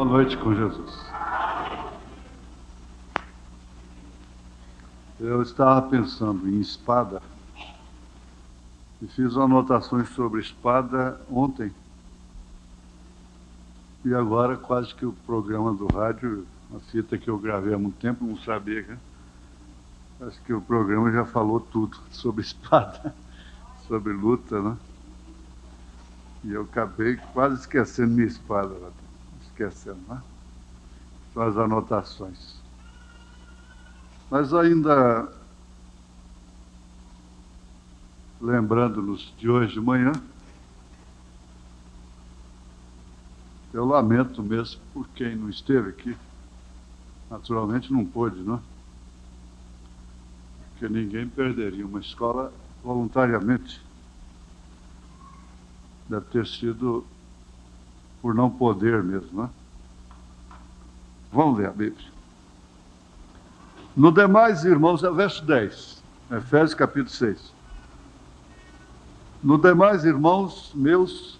Boa noite com Jesus. Eu estava pensando em espada e fiz anotações sobre espada ontem. E agora quase que o programa do rádio, a fita que eu gravei há muito tempo, não sabia, né? Acho que o programa já falou tudo sobre espada, sobre luta, né? E eu acabei quase esquecendo minha espada, esquecendo, né? São as anotações. Mas ainda, lembrando-nos de hoje de manhã, eu lamento mesmo por quem não esteve aqui. Naturalmente não pôde, não é? Porque ninguém perderia uma escola voluntariamente. Deve ter sido por não poder mesmo, né? Vamos ler a Bíblia. No demais, irmãos, é o verso 10, Efésios capítulo 6. No demais, irmãos meus,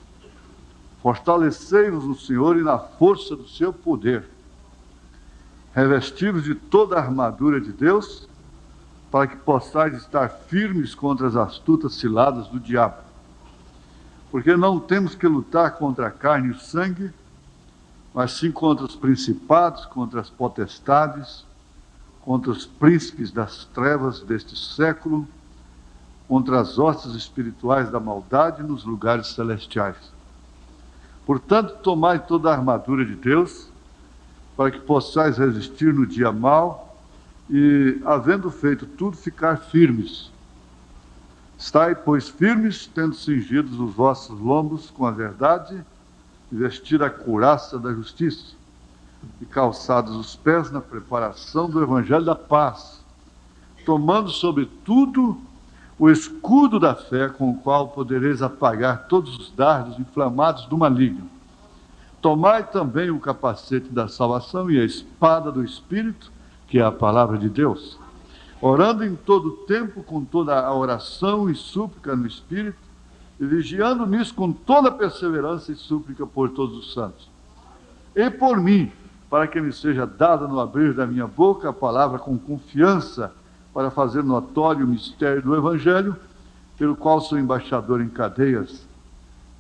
fortalecei-vos no Senhor e na força do seu poder, revesti-vos de toda a armadura de Deus, para que possais estar firmes contra as astutas ciladas do diabo. Porque não temos que lutar contra a carne e o sangue, mas sim contra os principados, contra as potestades, contra os príncipes das trevas deste século, contra as hostes espirituais da maldade nos lugares celestiais. Portanto, tomai toda a armadura de Deus, para que possais resistir no dia mau e, havendo feito tudo, ficar firmes. Estai, pois, firmes, tendo cingidos os vossos lombos com a verdade, e vestir a couraça da justiça, e calçados os pés na preparação do evangelho da paz, tomando sobretudo o escudo da fé, com o qual podereis apagar todos os dardos inflamados do maligno. Tomai também o capacete da salvação e a espada do Espírito, que é a palavra de Deus, orando em todo tempo com toda a oração e súplica no Espírito, e vigiando nisso com toda perseverança e súplica por todos os santos. E por mim, para que me seja dada no abrir da minha boca a palavra com confiança, para fazer notório o mistério do Evangelho, pelo qual sou embaixador em cadeias,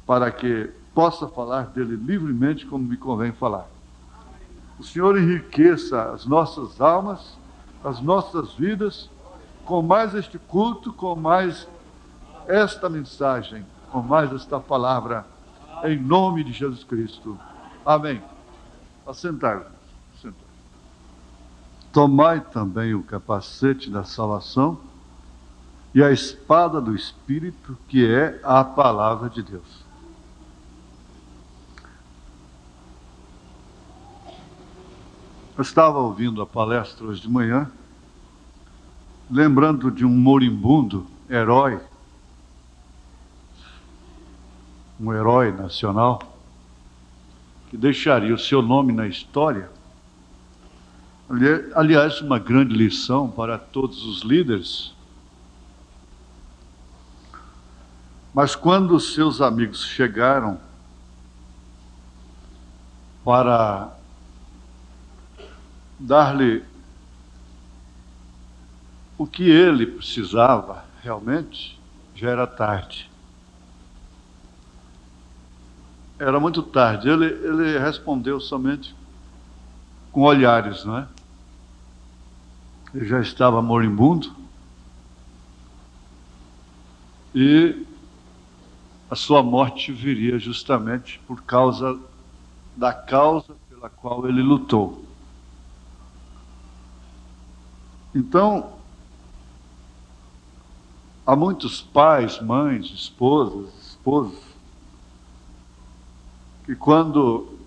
para que possa falar dele livremente como me convém falar. O Senhor enriqueça as nossas almas, as nossas vidas, com mais este culto, com mais esta mensagem, com mais esta palavra, em nome de Jesus Cristo. Amém. Assentar. Tomai também o capacete da salvação e a espada do Espírito, que é a palavra de Deus. Eu estava ouvindo a palestra hoje de manhã, lembrando de um moribundo herói, um herói nacional, que deixaria o seu nome na história. Aliás, uma grande lição para todos os líderes. Mas quando os seus amigos chegaram para dar-lhe o que ele precisava realmente, já era tarde. Era muito tarde. Ele respondeu somente com olhares, não é? Ele já estava moribundo e a sua morte viria justamente por causa da causa pela qual ele lutou. Então, há muitos pais, mães, esposos, que quando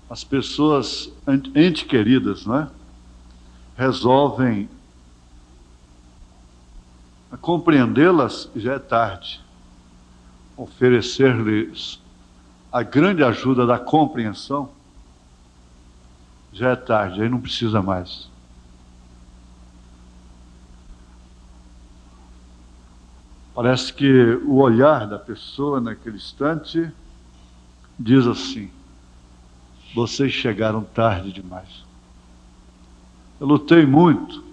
as pessoas, entes queridas, não é, resolvem compreendê-las, já é tarde. Oferecer-lhes a grande ajuda da compreensão, já é tarde, aí não precisa mais. Parece que o olhar da pessoa naquele instante diz assim: vocês chegaram tarde demais. Eu lutei muito,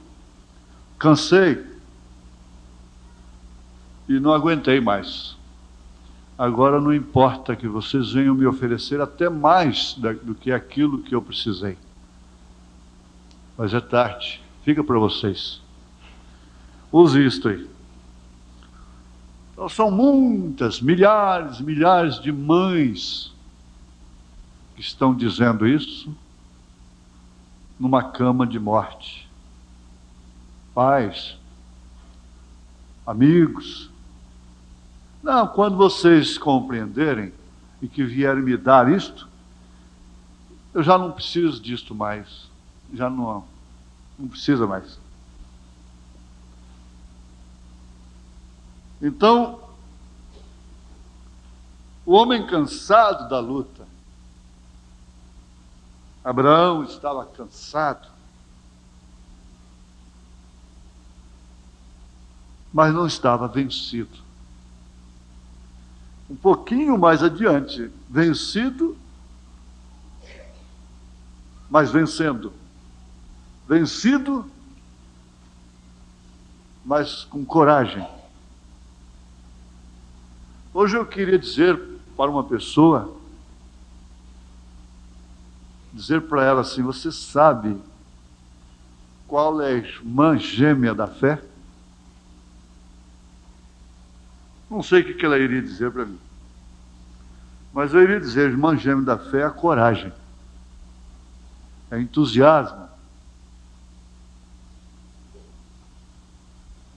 cansei e não aguentei mais. Agora não importa que vocês venham me oferecer até mais do que aquilo que eu precisei. Mas é tarde, fica para vocês. Use isto aí. Então são muitas, milhares, milhares de mães que estão dizendo isso numa cama de morte. Pais, amigos. Não, quando vocês compreenderem e que vierem me dar isto, eu já não preciso disto mais. Já não precisa mais. Então, o homem cansado da luta, Abraão estava cansado, mas não estava vencido. Um pouquinho mais adiante, vencido, mas vencendo. Vencido, mas com coragem. Hoje eu queria dizer para uma pessoa, dizer para ela assim: você sabe qual é a irmã gêmea da fé? Não sei o que ela iria dizer para mim, mas eu iria dizer: a irmã gêmea da fé é a coragem, é entusiasmo.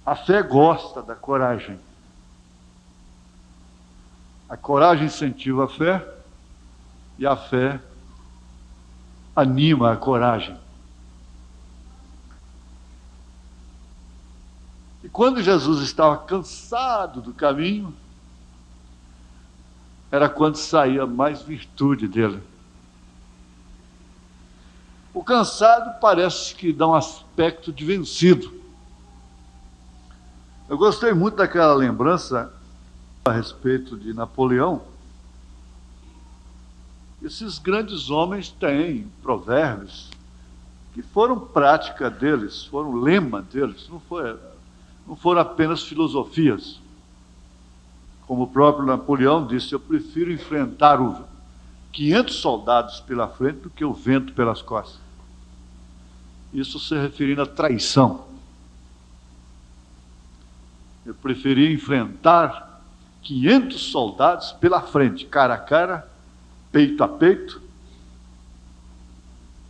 A fé gosta da coragem. A coragem incentiva a fé e a fé anima a coragem. E quando Jesus estava cansado do caminho, era quando saía mais virtude dele. O cansado parece que dá um aspecto de vencido. Eu gostei muito daquela lembrança a respeito de Napoleão. Esses grandes homens têm provérbios que foram prática deles, foram lema deles, não foram apenas filosofias. Como o próprio Napoleão disse: eu prefiro enfrentar 500 soldados pela frente do que o vento pelas costas. Isso se referindo à traição. Eu preferia enfrentar 500 soldados pela frente, cara a cara, peito a peito,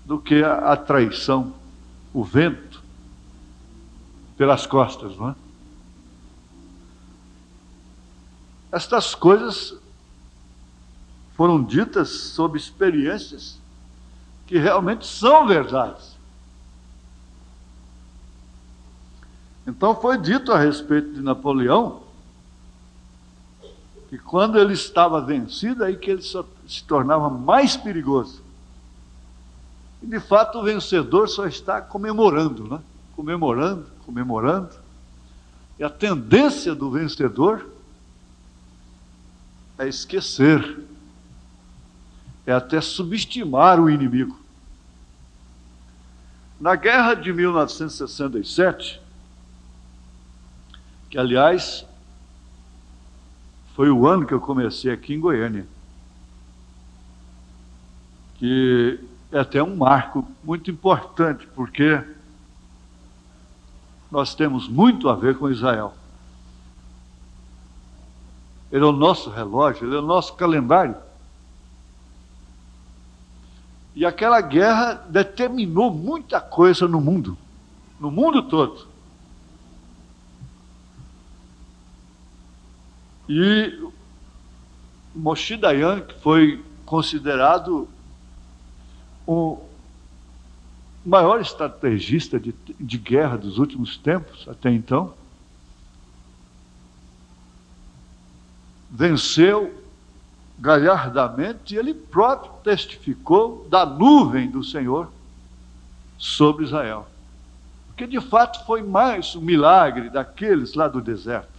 do que a traição, o vento, pelas costas, não é? Estas coisas foram ditas sob experiências que realmente são verdades. Então foi dito a respeito de Napoleão que quando ele estava vencido, aí que ele se tornava mais perigoso. E de fato o vencedor só está comemorando, né? Comemorando. E a tendência do vencedor é esquecer, é até subestimar o inimigo. Na guerra de 1967, que aliás foi o ano que eu comecei aqui em Goiânia, que é até um marco muito importante, porque nós temos muito a ver com Israel. Ele é o nosso relógio, ele é o nosso calendário. E aquela guerra determinou muita coisa no mundo todo. E Moshe Dayan, que foi considerado o maior estrategista de guerra dos últimos tempos, até então, venceu galhardamente, e ele próprio testificou da nuvem do Senhor sobre Israel. Porque de fato foi mais um milagre daqueles lá do deserto.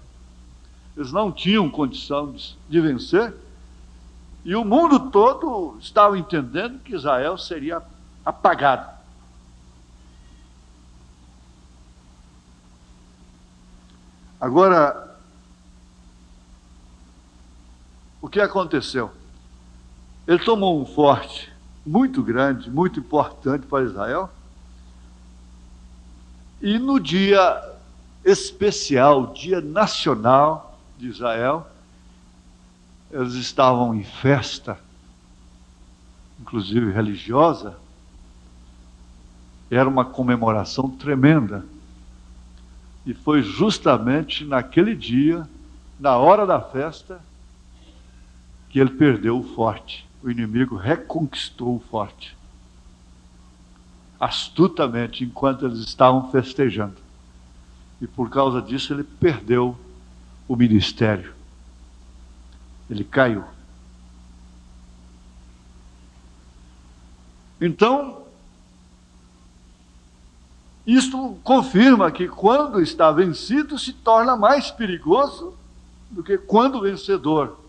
Eles não tinham condição de vencer, E o mundo todo estava entendendo que Israel seria apagado. Agora, o que aconteceu? Ele tomou um forte muito grande, muito importante para Israel, e no dia especial, dia nacional de Israel, eles estavam em festa, inclusive religiosa, era uma comemoração tremenda. E foi justamente naquele dia, na hora da festa, que ele perdeu o forte. O inimigo reconquistou o forte. Astutamente, enquanto eles estavam festejando. E por causa disso ele perdeu o ministério. Ele caiu. Então, isto confirma que quando está vencido se torna mais perigoso do que quando vencedor.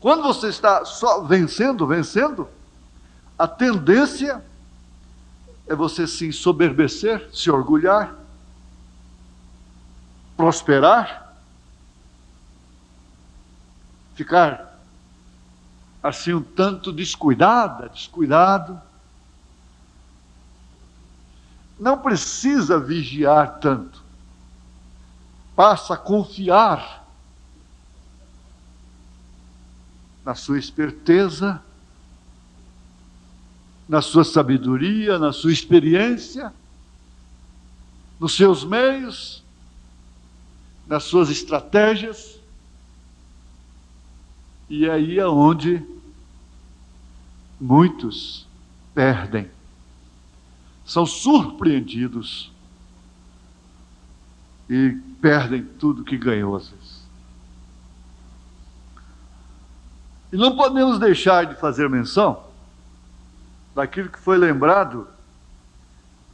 Quando você está só vencendo, a tendência é você se ensoberbecer, se orgulhar, prosperar, ficar assim um tanto descuidado. Não precisa vigiar tanto. Passa a confiar na sua esperteza, na sua sabedoria, na sua experiência, nos seus meios, nas suas estratégias. E aí é onde muitos perdem. São surpreendidos e perdem tudo que ganhou às vezes. E não podemos deixar de fazer menção daquilo que foi lembrado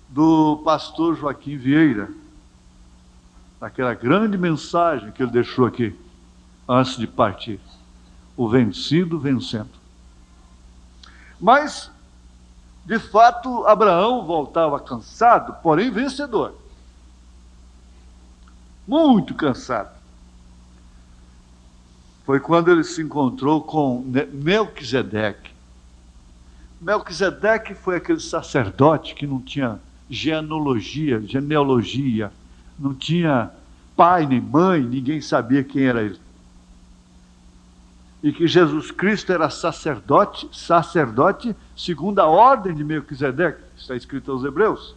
do pastor Joaquim Vieira, daquela grande mensagem que ele deixou aqui, antes de partir. O vencido vencendo. Mas, de fato, Abraão voltava cansado, porém vencedor. Muito cansado. Foi quando ele se encontrou com Melquisedeque. Melquisedeque foi aquele sacerdote que não tinha genealogia, não tinha pai nem mãe, ninguém sabia quem era ele. E que Jesus Cristo era sacerdote segundo a ordem de Melquisedeque, está escrito aos Hebreus.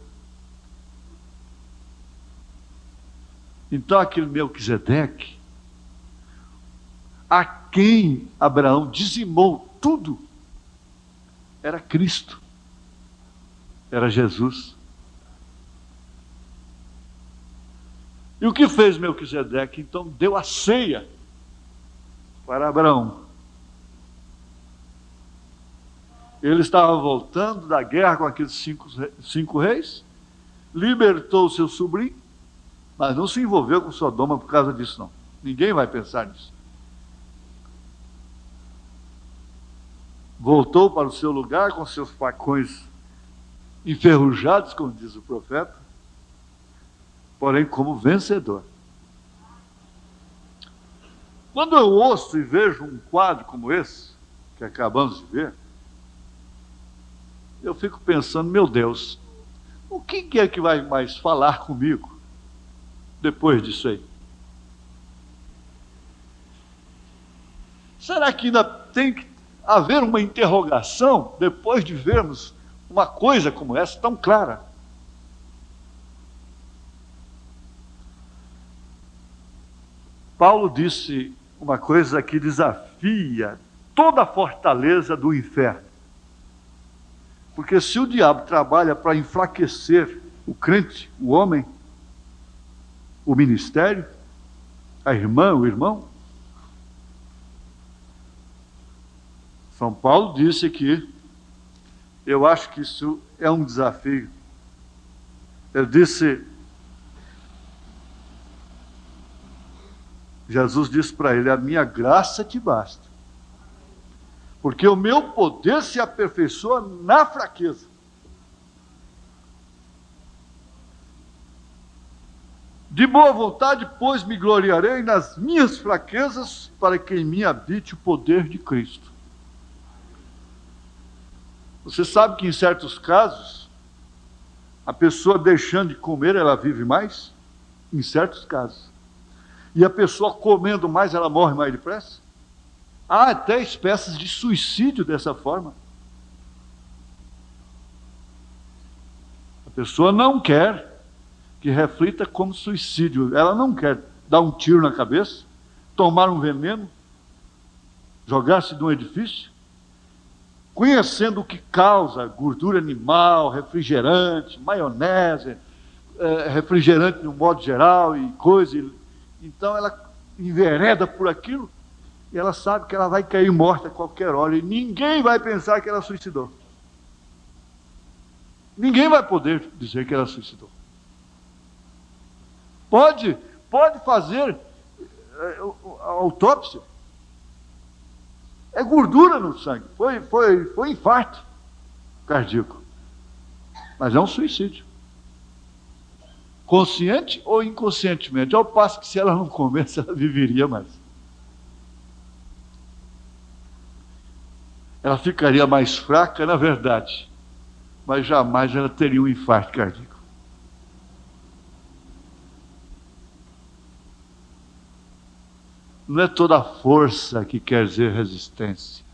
Então aquele Melquisedeque, a quem Abraão dizimou tudo, era Cristo, era Jesus. E o que fez Melquisedeque? Então deu a ceia para Abraão. Ele estava voltando da guerra com aqueles cinco reis, libertou o seu sobrinho, mas não se envolveu com Sodoma por causa disso, não. Ninguém vai pensar nisso. Voltou para o seu lugar com seus facões enferrujados, como diz o profeta, porém como vencedor. Quando eu ouço e vejo um quadro como esse, que acabamos de ver, eu fico pensando, meu Deus, o que é que vai mais falar comigo depois disso aí? Será que ainda tem que haver uma interrogação depois de vermos uma coisa como essa tão clara? Paulo disse uma coisa que desafia toda a fortaleza do inferno. Porque se o diabo trabalha para enfraquecer o crente, o homem, o ministério, a irmã, o irmão, São Paulo disse que eu acho que isso é um desafio. Ele disse, Jesus disse para ele, a minha graça te basta. Porque o meu poder se aperfeiçoa na fraqueza. De boa vontade, pois, me gloriarei nas minhas fraquezas, para que em mim habite o poder de Cristo. Você sabe que em certos casos, a pessoa deixando de comer, ela vive mais? Em certos casos. E a pessoa comendo mais, ela morre mais depressa? Há até espécies de suicídio dessa forma. A pessoa não quer que reflita como suicídio. Ela não quer dar um tiro na cabeça, tomar um veneno, jogar-se de um edifício, conhecendo o que causa gordura animal, refrigerante, maionese, refrigerante no modo geral e coisa. Então ela envereda por aquilo e ela sabe que ela vai cair morta a qualquer hora e ninguém vai pensar que ela suicidou. Ninguém vai poder dizer que ela suicidou. Pode fazer a autópsia. É gordura no sangue. Foi infarto cardíaco. Mas é um suicídio. Consciente ou inconscientemente. Ao passo que se ela não comesse, ela viveria mais. Ela ficaria mais fraca, na verdade. Mas jamais ela teria um infarto cardíaco. Não é toda força que quer dizer resistência.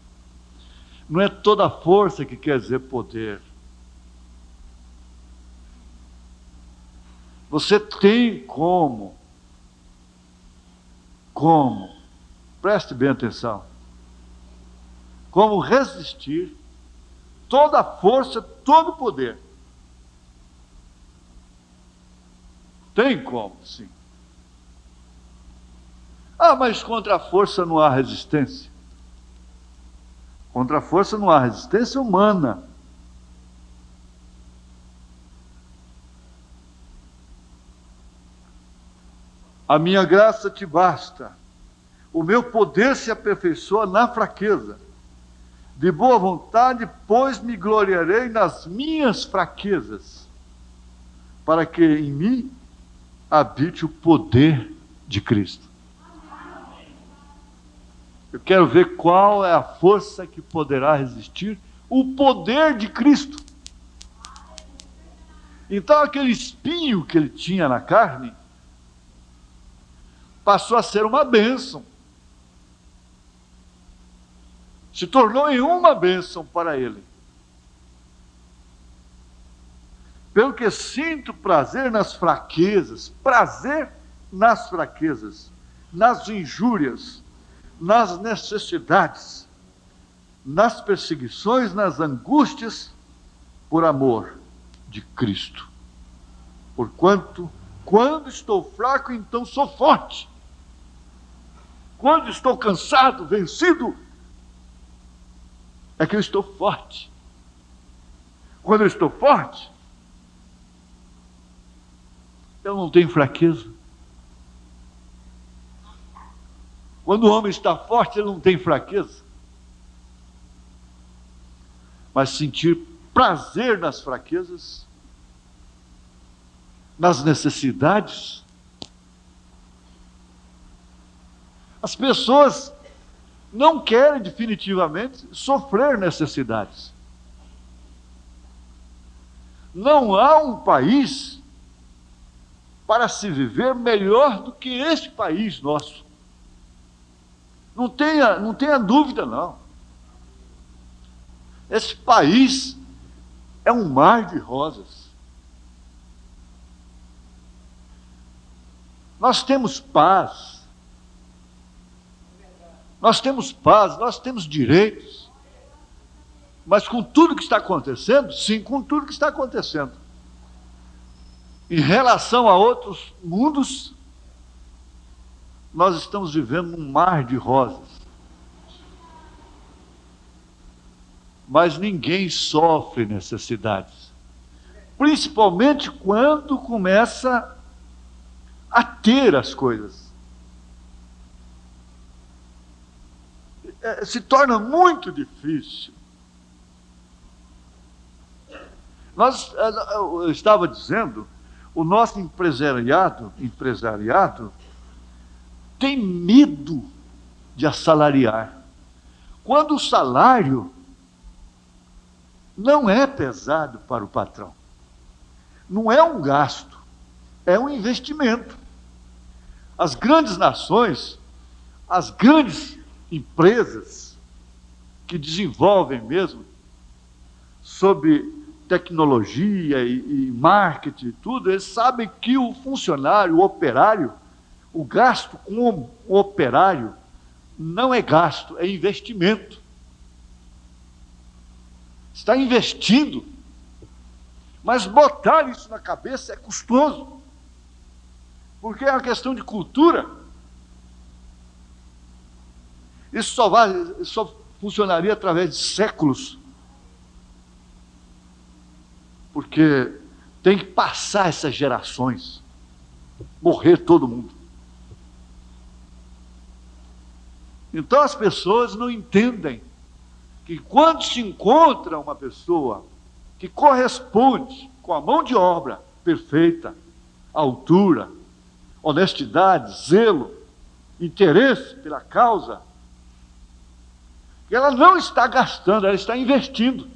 Não é toda força que quer dizer poder. Você tem como, preste bem atenção, como resistir toda a força, todo o poder. Tem como, sim. Ah, mas contra a força não há resistência. Contra a força não há resistência humana. A minha graça te basta. O meu poder se aperfeiçoa na fraqueza. De boa vontade, pois me gloriarei nas minhas fraquezas, para que em mim habite o poder de Cristo. Eu quero ver qual é a força que poderá resistir o poder de Cristo. Então aquele espinho que ele tinha na carne passou a ser uma bênção. Se tornou em uma bênção para ele. Pelo que sinto prazer nas fraquezas, nas injúrias, nas necessidades, nas perseguições, nas angústias, por amor de Cristo. Porquanto, quando estou fraco, então sou forte. Quando estou cansado, vencido, é que eu estou forte. Quando eu estou forte, eu não tenho fraqueza. Quando o homem está forte, ele não tem fraqueza. Mas sentir prazer nas fraquezas, nas necessidades. As pessoas não querem definitivamente sofrer necessidades. Não há um país para se viver melhor do que este país nosso. Não tenha dúvida, não. Esse país é um mar de rosas. Nós temos paz. Nós temos direitos. Mas com tudo que está acontecendo, sim, com tudo que está acontecendo. Em relação a outros mundos, nós estamos vivendo um mar de rosas. Mas ninguém sofre necessidades. Principalmente quando começa a ter as coisas. se torna muito difícil. Eu estava dizendo, o nosso empresariado tem medo de assalariar. Quando o salário não é pesado para o patrão. Não é um gasto, é um investimento. As grandes nações, as grandes empresas que desenvolvem mesmo sob tecnologia e marketing e tudo, eles sabem que o funcionário, o operário, o gasto com o operário não é gasto, é investimento. Está investindo. Mas botar isso na cabeça é custoso. Porque é uma questão de cultura. Isso só funcionaria através de séculos. Porque tem que passar essas gerações. Morrer todo mundo. Então as pessoas não entendem que quando se encontra uma pessoa que corresponde com a mão de obra perfeita, altura, honestidade, zelo, interesse pela causa, que ela não está gastando, ela está investindo.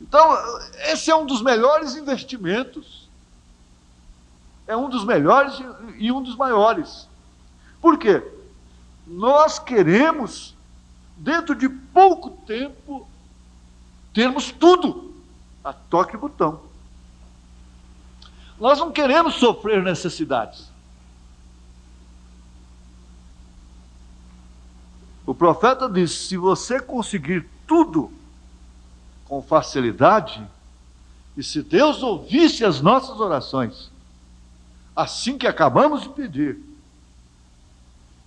Então, esse é um dos melhores investimentos. É um dos melhores e um dos maiores. Por quê? Nós queremos, dentro de pouco tempo, termos tudo a toque de botão. Nós não queremos sofrer necessidades. O profeta disse: se você conseguir tudo com facilidade, e se Deus ouvisse as nossas orações, assim que acabamos de pedir,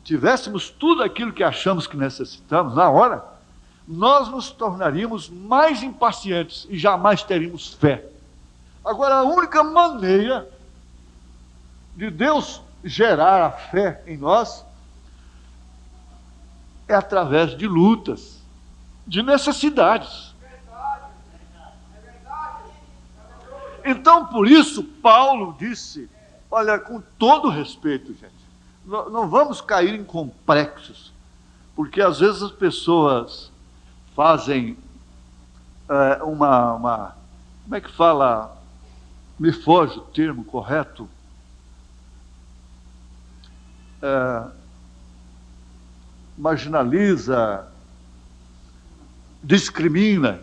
tivéssemos tudo aquilo que achamos que necessitamos, na hora, nós nos tornaríamos mais impacientes e jamais teríamos fé. Agora, a única maneira de Deus gerar a fé em nós é através de lutas, de necessidades. Então, por isso, Paulo disse, olha, com todo respeito, gente, não vamos cair em complexos, porque às vezes as pessoas fazem como é que fala, me foge o termo correto, marginaliza, discrimina,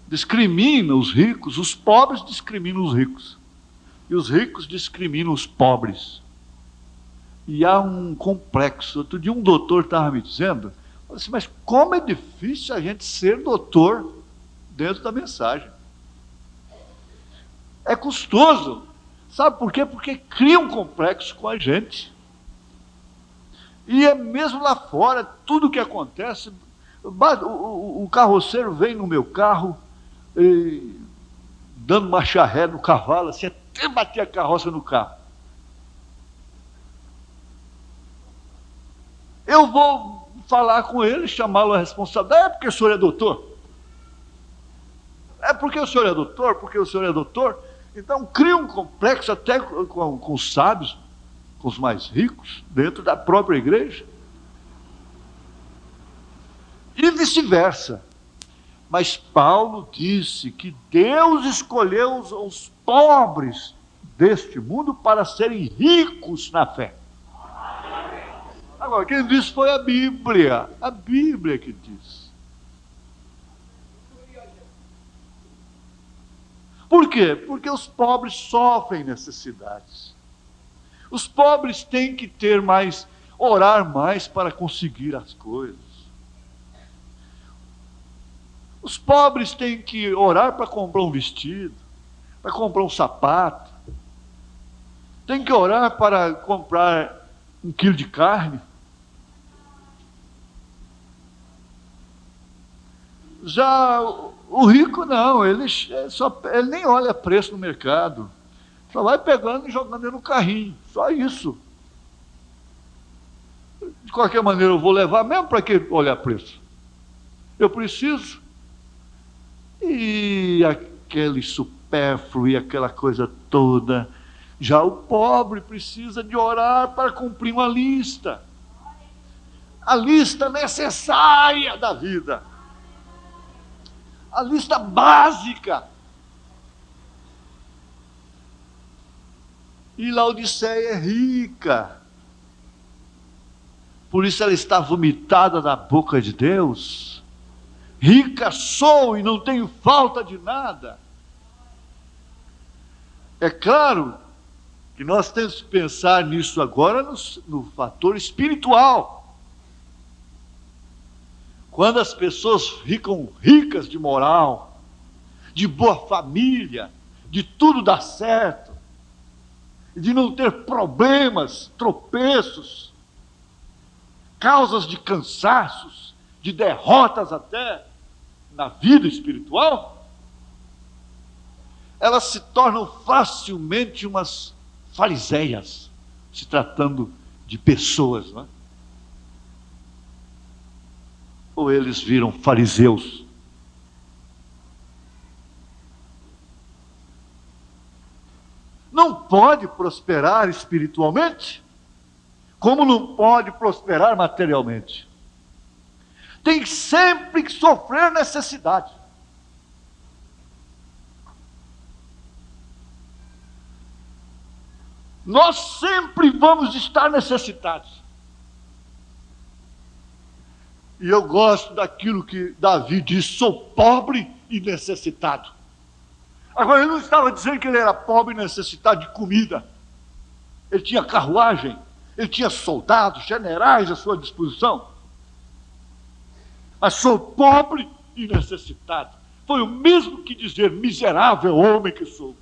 discrimina os ricos, os pobres discriminam os ricos, e os ricos discriminam os pobres. E há um complexo. Outro dia um doutor estava me dizendo, assim, mas como é difícil a gente ser doutor dentro da mensagem. É custoso. Sabe por quê? Porque cria um complexo com a gente. E é mesmo lá fora, tudo que acontece, o carroceiro vem no meu carro, dando marcha ré no cavalo, assim, até bater a carroça no carro. Eu vou falar com ele, chamá-lo a responsabilidade. É porque o senhor é doutor? É porque o senhor é doutor? Porque o senhor é doutor? Então cria um complexo até com os sábios, com os mais ricos, dentro da própria igreja. E vice-versa. Mas Paulo disse que Deus escolheu os pobres deste mundo para serem ricos na fé. Agora, quem disse foi a Bíblia que diz. Por quê? Porque os pobres sofrem necessidades. Os pobres têm que orar mais para conseguir as coisas. Os pobres têm que orar para comprar um vestido, para comprar um sapato. Tem que orar para comprar 1 quilo de carne. Já o rico não, ele nem olha preço no mercado. Só vai pegando e jogando dentro do carrinho. Só isso. De qualquer maneira, eu vou levar mesmo para que olhar preço. Eu preciso. E aquele supérfluo e aquela coisa toda. Já o pobre precisa de orar para cumprir uma lista. A lista necessária da vida. A lista básica. E Laodiceia é rica. Por isso ela está vomitada da boca de Deus. Rica sou e não tenho falta de nada. É claro que nós temos que pensar nisso agora no fator espiritual. Quando as pessoas ficam ricas de moral, de boa família, de tudo dar certo, de não ter problemas, tropeços, causas de cansaços, de derrotas até na vida espiritual, elas se tornam facilmente umas fariseias, se tratando de pessoas, não é? Ou eles viram fariseus. Não pode prosperar espiritualmente, como não pode prosperar materialmente. Tem sempre que sofrer necessidade. Nós sempre vamos estar necessitados. E eu gosto daquilo que Davi diz: sou pobre e necessitado. Agora, ele não estava dizendo que ele era pobre e necessitado de comida. Ele tinha carruagem, ele tinha soldados, generais à sua disposição. Mas sou pobre e necessitado. Foi o mesmo que dizer miserável homem que sou.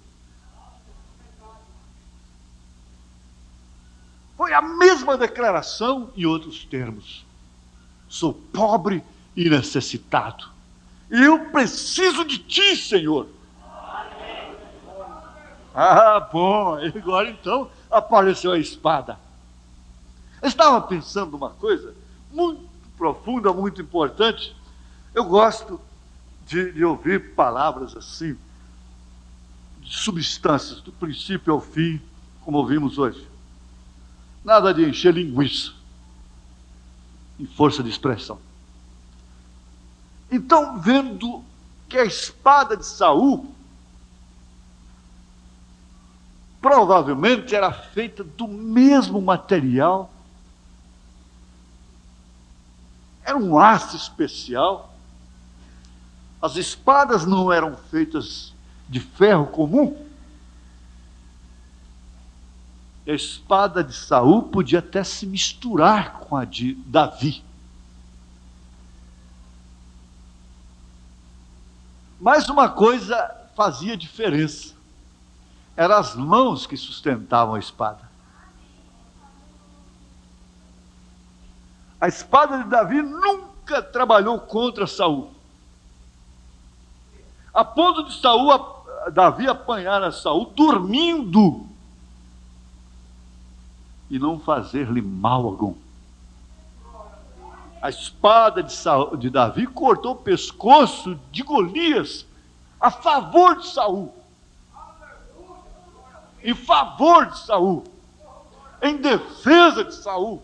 Foi a mesma declaração em outros termos. Sou pobre e necessitado. E eu preciso de ti, Senhor. Ah, bom, agora então apareceu a espada. Eu estava pensando uma coisa muito profunda, muito importante. Eu gosto de ouvir palavras assim, de substâncias, do princípio ao fim, como ouvimos hoje. Nada de encher linguiça, em força de expressão. Então, vendo que a espada de Saul provavelmente era feita do mesmo material, era um aço especial. As espadas não eram feitas de ferro comum. A espada de Saul podia até se misturar com a de Davi. Mas uma coisa fazia diferença. Eram as mãos que sustentavam a espada. A espada de Davi nunca trabalhou contra Saul. A ponto de Davi apanhar a Saul dormindo e não fazer-lhe mal algum. A espada de Davi cortou o pescoço de Golias a favor de Saul. Em favor de Saul. Em defesa de Saul.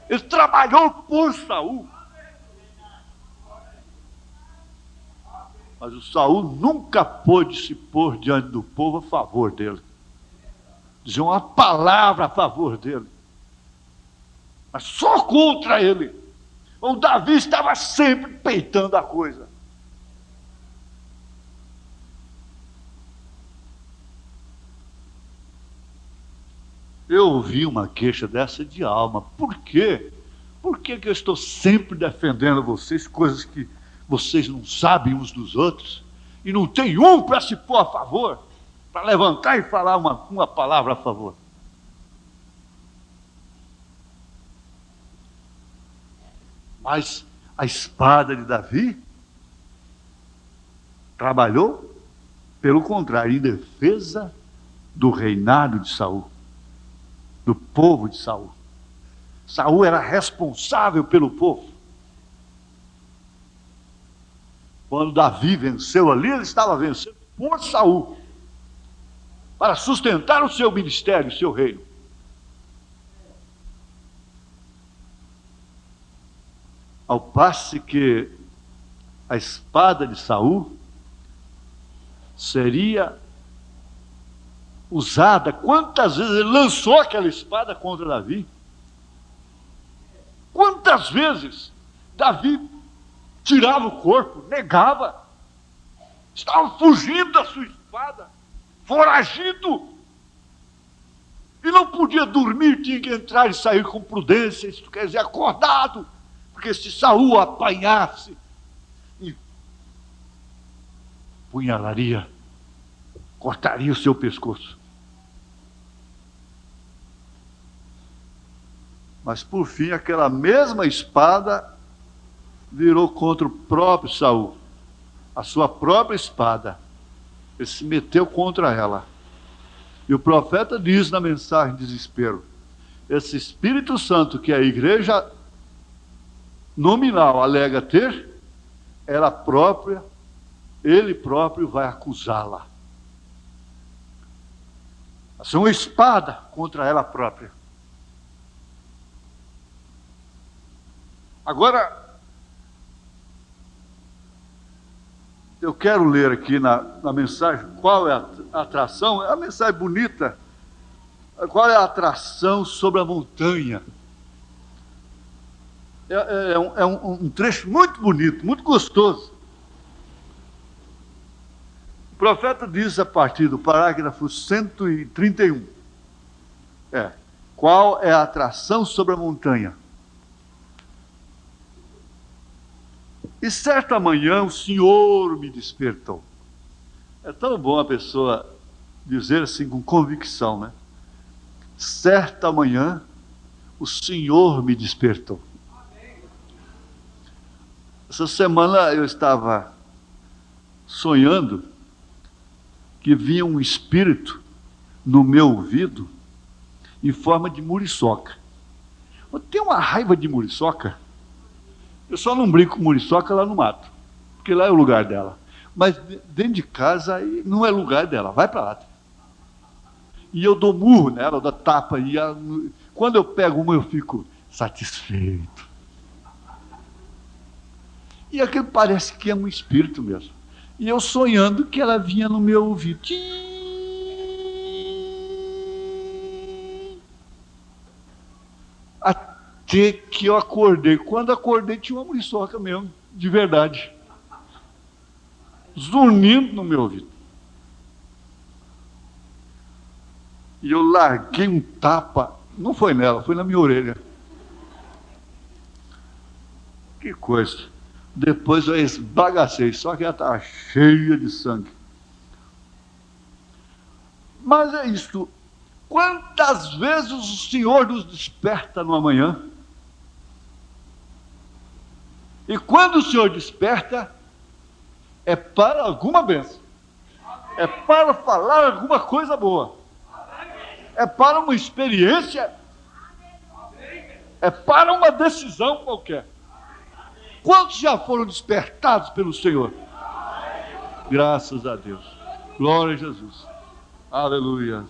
Ele trabalhou por Saul. Mas o Saul nunca pôde se pôr diante do povo a favor dele. Dizer uma palavra a favor dele. Mas só contra ele. O Davi estava sempre peitando a coisa. Eu ouvi uma queixa dessa de alma. Por quê? Por que eu estou sempre defendendo vocês, coisas que vocês não sabem uns dos outros, e não tem um para se pôr a favor, para levantar e falar uma palavra a favor? Mas a espada de Davi trabalhou, pelo contrário, em defesa do reinado de Saul, do povo de Saul. Saul era responsável pelo povo. Quando Davi venceu ali, ele estava vencendo por Saul, para sustentar o seu ministério, o seu reino. Ao passo que a espada de Saul seria usada, quantas vezes ele lançou aquela espada contra Davi? Quantas vezes Davi tirava o corpo, negava, estava fugindo da sua espada, foragido, e não podia dormir, tinha que entrar e sair com prudência, isso quer dizer acordado, porque se Saul apanhasse, punhalaria, cortaria o seu pescoço. Mas por fim, aquela mesma espada virou contra o próprio Saul, a sua própria espada. Ele se meteu contra ela. E o profeta diz na mensagem de desespero: esse Espírito Santo que a igreja nominal alega ter, ela própria, ele próprio vai acusá-la. Vai ser uma espada contra ela própria. Agora, eu quero ler aqui na mensagem qual é a atração. É uma mensagem bonita. Qual é a atração sobre a montanha? É um trecho muito bonito, muito gostoso. O profeta diz a partir do parágrafo 131. Qual é a atração sobre a montanha? E certa manhã o Senhor me despertou. É tão bom a pessoa dizer assim com convicção, né? Certa manhã o Senhor me despertou. Essa semana eu estava sonhando que vinha um espírito no meu ouvido em forma de muriçoca. Eu tenho uma raiva de muriçoca. Eu só não brinco com muriçoca lá no mato, porque lá é o lugar dela. Mas dentro de casa aí não é lugar dela, vai para lá. E eu dou murro nela, eu dou tapa. Quando eu pego uma, eu fico satisfeito. E aquilo parece que é um espírito mesmo. E eu sonhando que ela vinha no meu ouvido. Até que eu acordei. Quando acordei, tinha uma muriçoca mesmo, de verdade, zunindo no meu ouvido. E eu larguei um tapa, não foi nela, foi na minha orelha. Que coisa. Depois eu esbagacei, só que ela estava cheia de sangue. Mas é isto. Quantas vezes o Senhor nos desperta no amanhã? E quando o Senhor desperta, é para alguma bênção. É para falar alguma coisa boa. É para uma experiência. É para uma decisão qualquer. Quantos já foram despertados pelo Senhor? Graças a Deus. Glória a Jesus. Aleluia.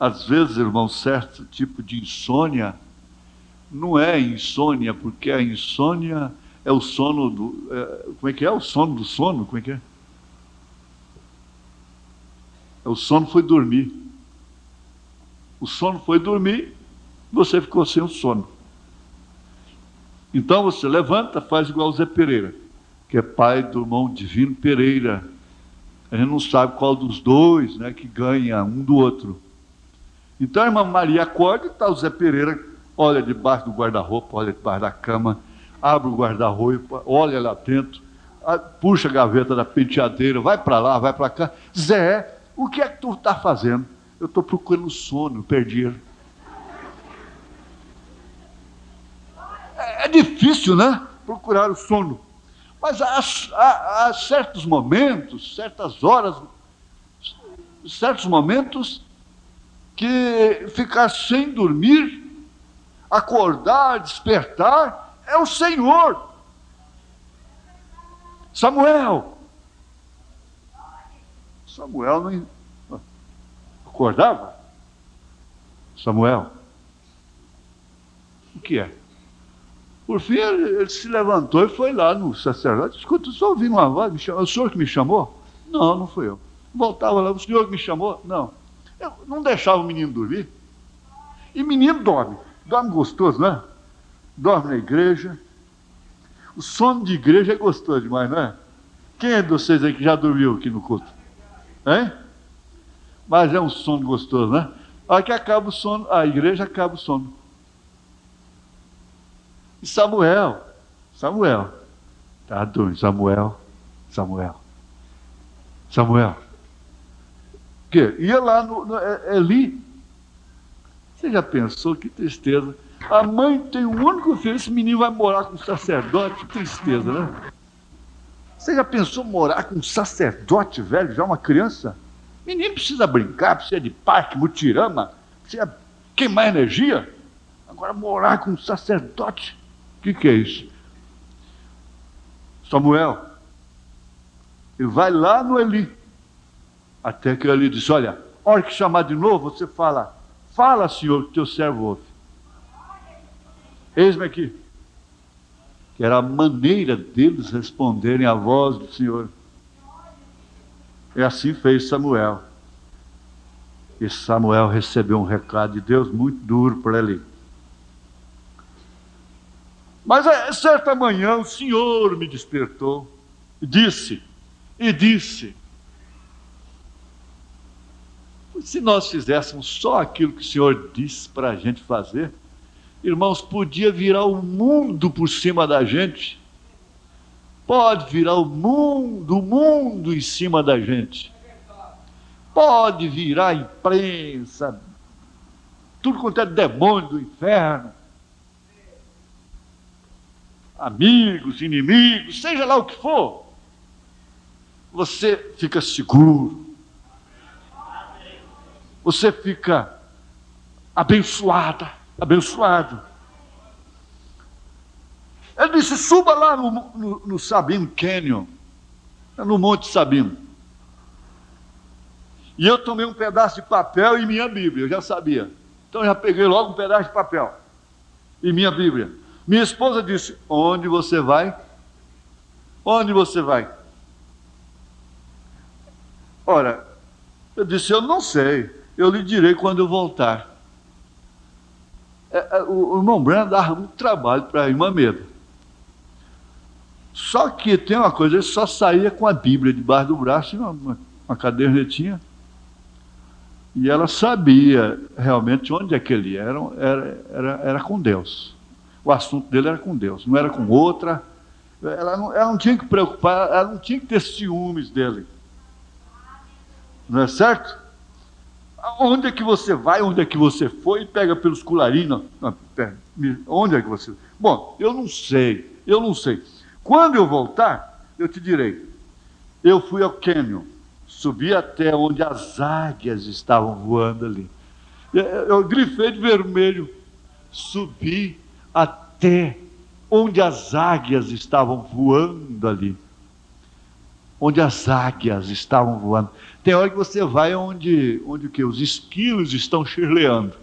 Às vezes, irmão, certo tipo de insônia não é insônia, porque a insônia é o sono do... como é que é? O sono do sono? Como é que é? O sono foi dormir. O sono foi dormir, você ficou sem o sono. Então você levanta, faz igual o Zé Pereira, que é pai do irmão Divino Pereira. A gente não sabe qual dos dois, né, que ganha um do outro. Então a irmã Maria acorda e está o Zé Pereira, olha debaixo do guarda-roupa, olha debaixo da cama, abre o guarda-roupa, olha lá dentro, puxa a gaveta da penteadeira, vai para lá, vai para cá. Zé, o que é que tu está fazendo? Eu estou procurando sono, perdi ele. É difícil, né? Procurar o sono. Mas há certos momentos, certas horas, certos momentos que ficar sem dormir, acordar, despertar, é o Senhor. Samuel não acordava? Samuel, o que é? Por fim, ele se levantou e foi lá no sacerdote. Escuta, só ouvi uma voz, me chamou. O senhor que me chamou? Não, não fui eu. Voltava lá, o senhor que me chamou? Não. Eu não deixava o menino dormir. E menino dorme gostoso, não é? Dorme na igreja. O sono de igreja é gostoso demais, não é? Quem é de vocês aí que já dormiu aqui no culto? Hein? Mas é um sono gostoso, né? A hora que acaba o sono, a igreja acaba o sono. E Samuel, tá doido, Samuel. O quê? Ia lá no Eli. Você já pensou? Que tristeza. A mãe tem um único filho, esse menino vai morar com um sacerdote, que tristeza, né? Você já pensou morar com um sacerdote velho, já uma criança? Menino precisa brincar, precisa de parque, mutirama, precisa queimar energia. Agora morar com um sacerdote, o que é isso? Samuel, ele vai lá no Eli, até que Eli disse, olha, a hora que chamar de novo, você fala, Senhor, que teu servo ouve. Eis-me aqui. Que era a maneira deles responderem à voz do Senhor. E assim fez Samuel. E Samuel recebeu um recado de Deus muito duro para ele. Mas certa manhã o Senhor me despertou e disse, se nós fizéssemos só aquilo que o Senhor disse para a gente fazer, irmãos, podia virar o mundo por cima da gente. Pode virar o mundo em cima da gente. Pode virar a imprensa, tudo quanto é demônio do inferno. Amigos, inimigos, seja lá o que for. Você fica seguro. Você fica abençoado. Ele disse, suba lá no Sabim Canyon, no Monte Sabim. E eu tomei um pedaço de papel e minha Bíblia, eu já sabia. Então eu já peguei logo um pedaço de papel e minha Bíblia. Minha esposa disse, onde você vai? Onde você vai? Ora, eu disse, eu não sei, eu lhe direi quando eu voltar. O irmão Brando dava muito trabalho para a irmã Meda. Só que tem uma coisa, ele só saía com a Bíblia debaixo do braço e uma cadernetinha. E ela sabia realmente onde é que ele ia. Era com Deus. O assunto dele era com Deus, não era com outra. Ela não tinha que preocupar, ela não tinha que ter ciúmes dele. Não é certo? Onde é que você vai, onde é que você foi? Pega pelos colarinhos. Onde é que você... Bom, eu não sei. Quando eu voltar, eu te direi. Eu fui ao Canyon, subi até onde as águias estavam voando ali. Eu grifei de vermelho. Subi até onde as águias estavam voando ali. Onde as águias estavam voando. Tem hora que você vai onde o quê? Os esquilos estão chirleando.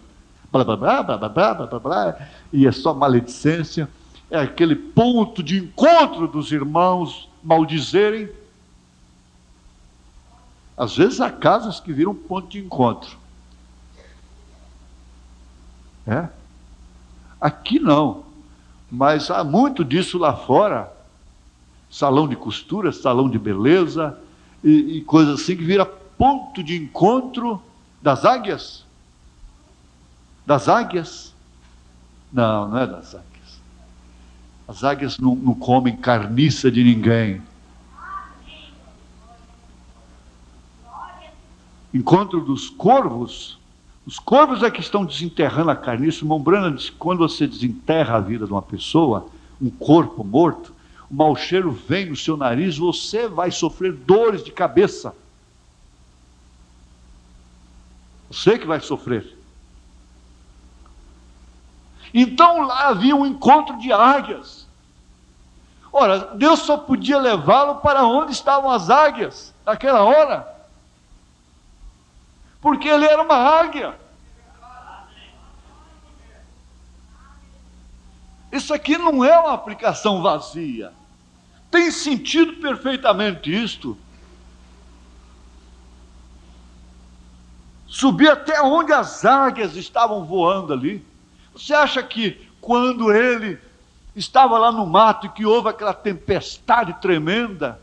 Blá, blá, blá, blá, blá, blá, blá, blá, e é só maledicência. É aquele ponto de encontro dos irmãos maldizerem. Às vezes há casas que viram ponto de encontro. Aqui não. Mas há muito disso lá fora. Salão de costura, salão de beleza e coisas assim que vira ponto de encontro das águias. Das águias? Não, não é das águias. As águias não comem carniça de ninguém. Encontro dos corvos. Os corvos é que estão desenterrando a carniça. O irmão Brana diz que quando você desenterra a vida de uma pessoa, um corpo morto, o mau cheiro vem no seu nariz, você vai sofrer dores de cabeça. Você que vai sofrer. Então lá havia um encontro de águias. Ora, Deus só podia levá-lo para onde estavam as águias, naquela hora. Porque ele era uma águia. Isso aqui não é uma aplicação vazia. Tem sentido perfeitamente isto. Subir até onde as águias estavam voando ali. Você acha que quando ele estava lá no mato e que houve aquela tempestade tremenda,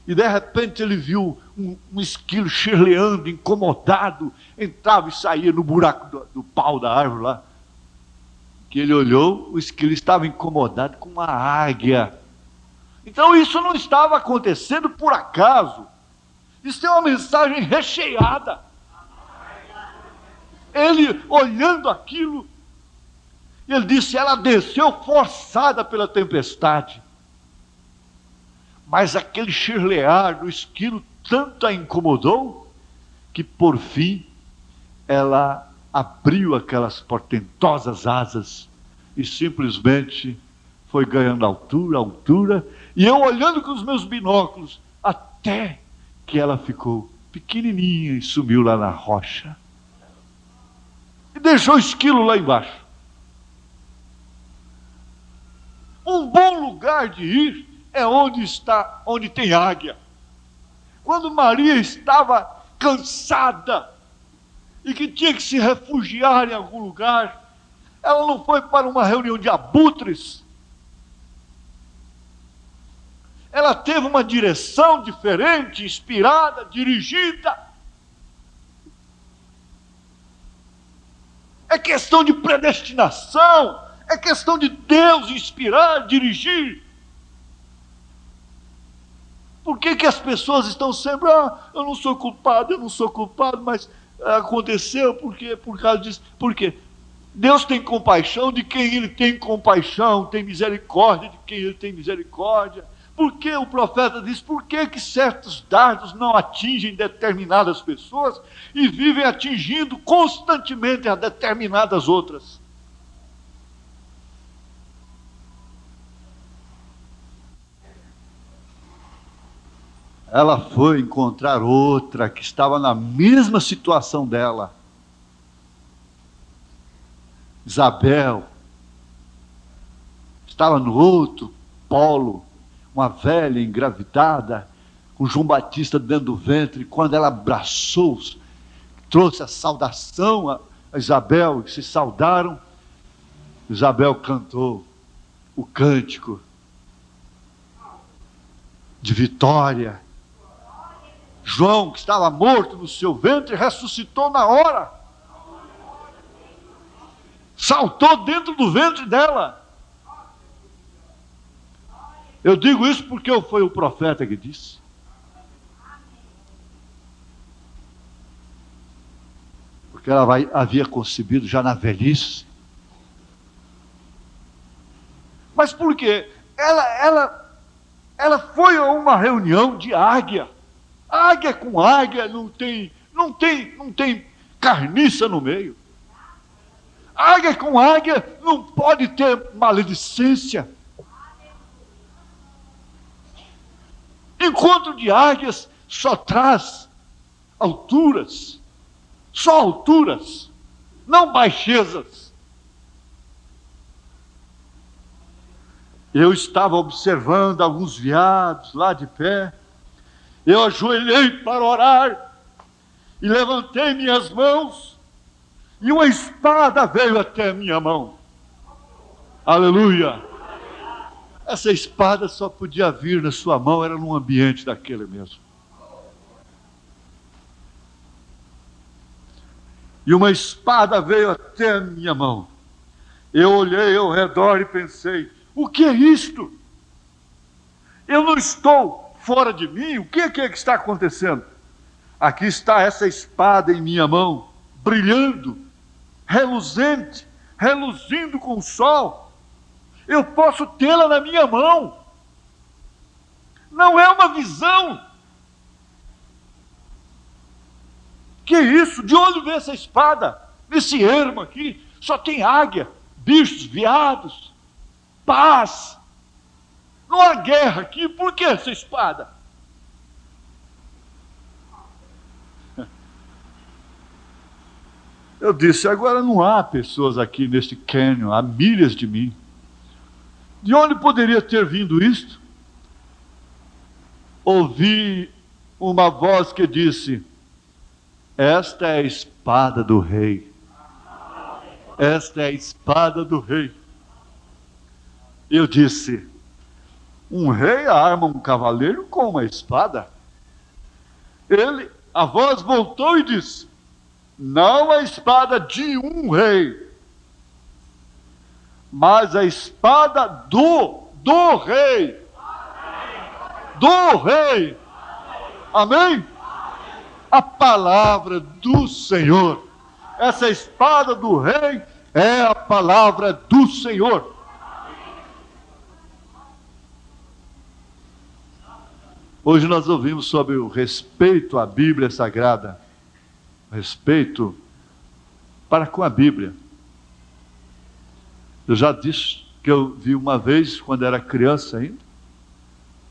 e de repente ele viu um esquilo chirleando, incomodado, entrava e saía no buraco do pau da árvore lá, que ele olhou, o esquilo estava incomodado com uma águia. Então isso não estava acontecendo por acaso. Isso é uma mensagem recheada. Ele olhando aquilo, ele disse, ela desceu forçada pela tempestade. Mas aquele chirlear do esquilo tanto a incomodou, que por fim ela abriu aquelas portentosas asas e simplesmente foi ganhando altura, e eu olhando com os meus binóculos, até que ela ficou pequenininha e sumiu lá na rocha. E deixou o esquilo lá embaixo. Um bom lugar de ir é onde tem águia. Quando Maria estava cansada e que tinha que se refugiar em algum lugar, ela não foi para uma reunião de abutres. Ela teve uma direção diferente, inspirada, dirigida. É questão de predestinação, é questão de Deus inspirar, dirigir. Por que as pessoas estão sempre, eu não sou culpado, mas aconteceu porque, por causa disso. Por quê? Deus tem compaixão de quem Ele tem compaixão, tem misericórdia de quem Ele tem misericórdia. Por que o profeta diz, por que certos dardos não atingem determinadas pessoas e vivem atingindo constantemente a determinadas outras? Ela foi encontrar outra que estava na mesma situação dela. Isabel estava no outro polo, uma velha engravidada, com João Batista dentro do ventre. Quando ela abraçou, trouxe a saudação a Isabel, e se saudaram, Isabel cantou o cântico de vitória. João, que estava morto no seu ventre, ressuscitou na hora. Saltou dentro do ventre dela. Eu digo isso porque foi o profeta que disse. Porque ela havia concebido já na velhice. Mas por quê? Ela foi a uma reunião de águia. Águia com águia não tem carniça no meio. Águia com águia não pode ter maledicência. Encontro de águias só traz alturas, só alturas, não baixezas. Eu estava observando alguns veados lá de pé. Eu ajoelhei para orar e levantei minhas mãos e uma espada veio até a minha mão. Aleluia! Essa espada só podia vir na sua mão, era num ambiente daquele mesmo. E uma espada veio até a minha mão. Eu olhei ao redor e pensei, o que é isto? Eu não estou fora de mim? O que é que está acontecendo? Aqui está essa espada em minha mão, brilhando, reluzindo com o sol. Eu posso tê-la na minha mão. Não é uma visão. Que isso? De onde vem essa espada? Nesse ermo aqui só tem águia, bichos, veados, paz. Não há guerra aqui, por que essa espada? Eu disse, agora não há pessoas aqui neste cânion, há milhas de mim. De onde poderia ter vindo isto? Ouvi uma voz que disse, esta é a espada do rei. Esta é a espada do rei. Eu disse, um rei arma um cavaleiro com uma espada? A voz voltou e disse, não a espada de um rei, mas a espada do rei. Do rei. Amém? A palavra do Senhor. Essa espada do rei é a palavra do Senhor. Hoje nós ouvimos sobre o respeito à Bíblia Sagrada. Respeito para com a Bíblia. Eu já disse que eu vi uma vez, quando era criança ainda,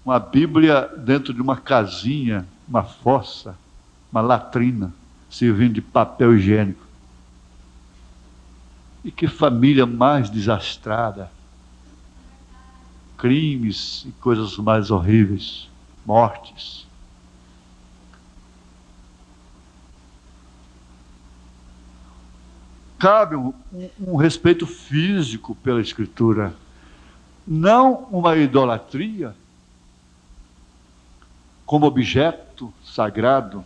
uma Bíblia dentro de uma casinha, uma fossa, uma latrina, servindo de papel higiênico. E que família mais desastrada. Crimes e coisas mais horríveis. Mortes. Cabe um respeito físico pela Escritura. Não uma idolatria como objeto sagrado,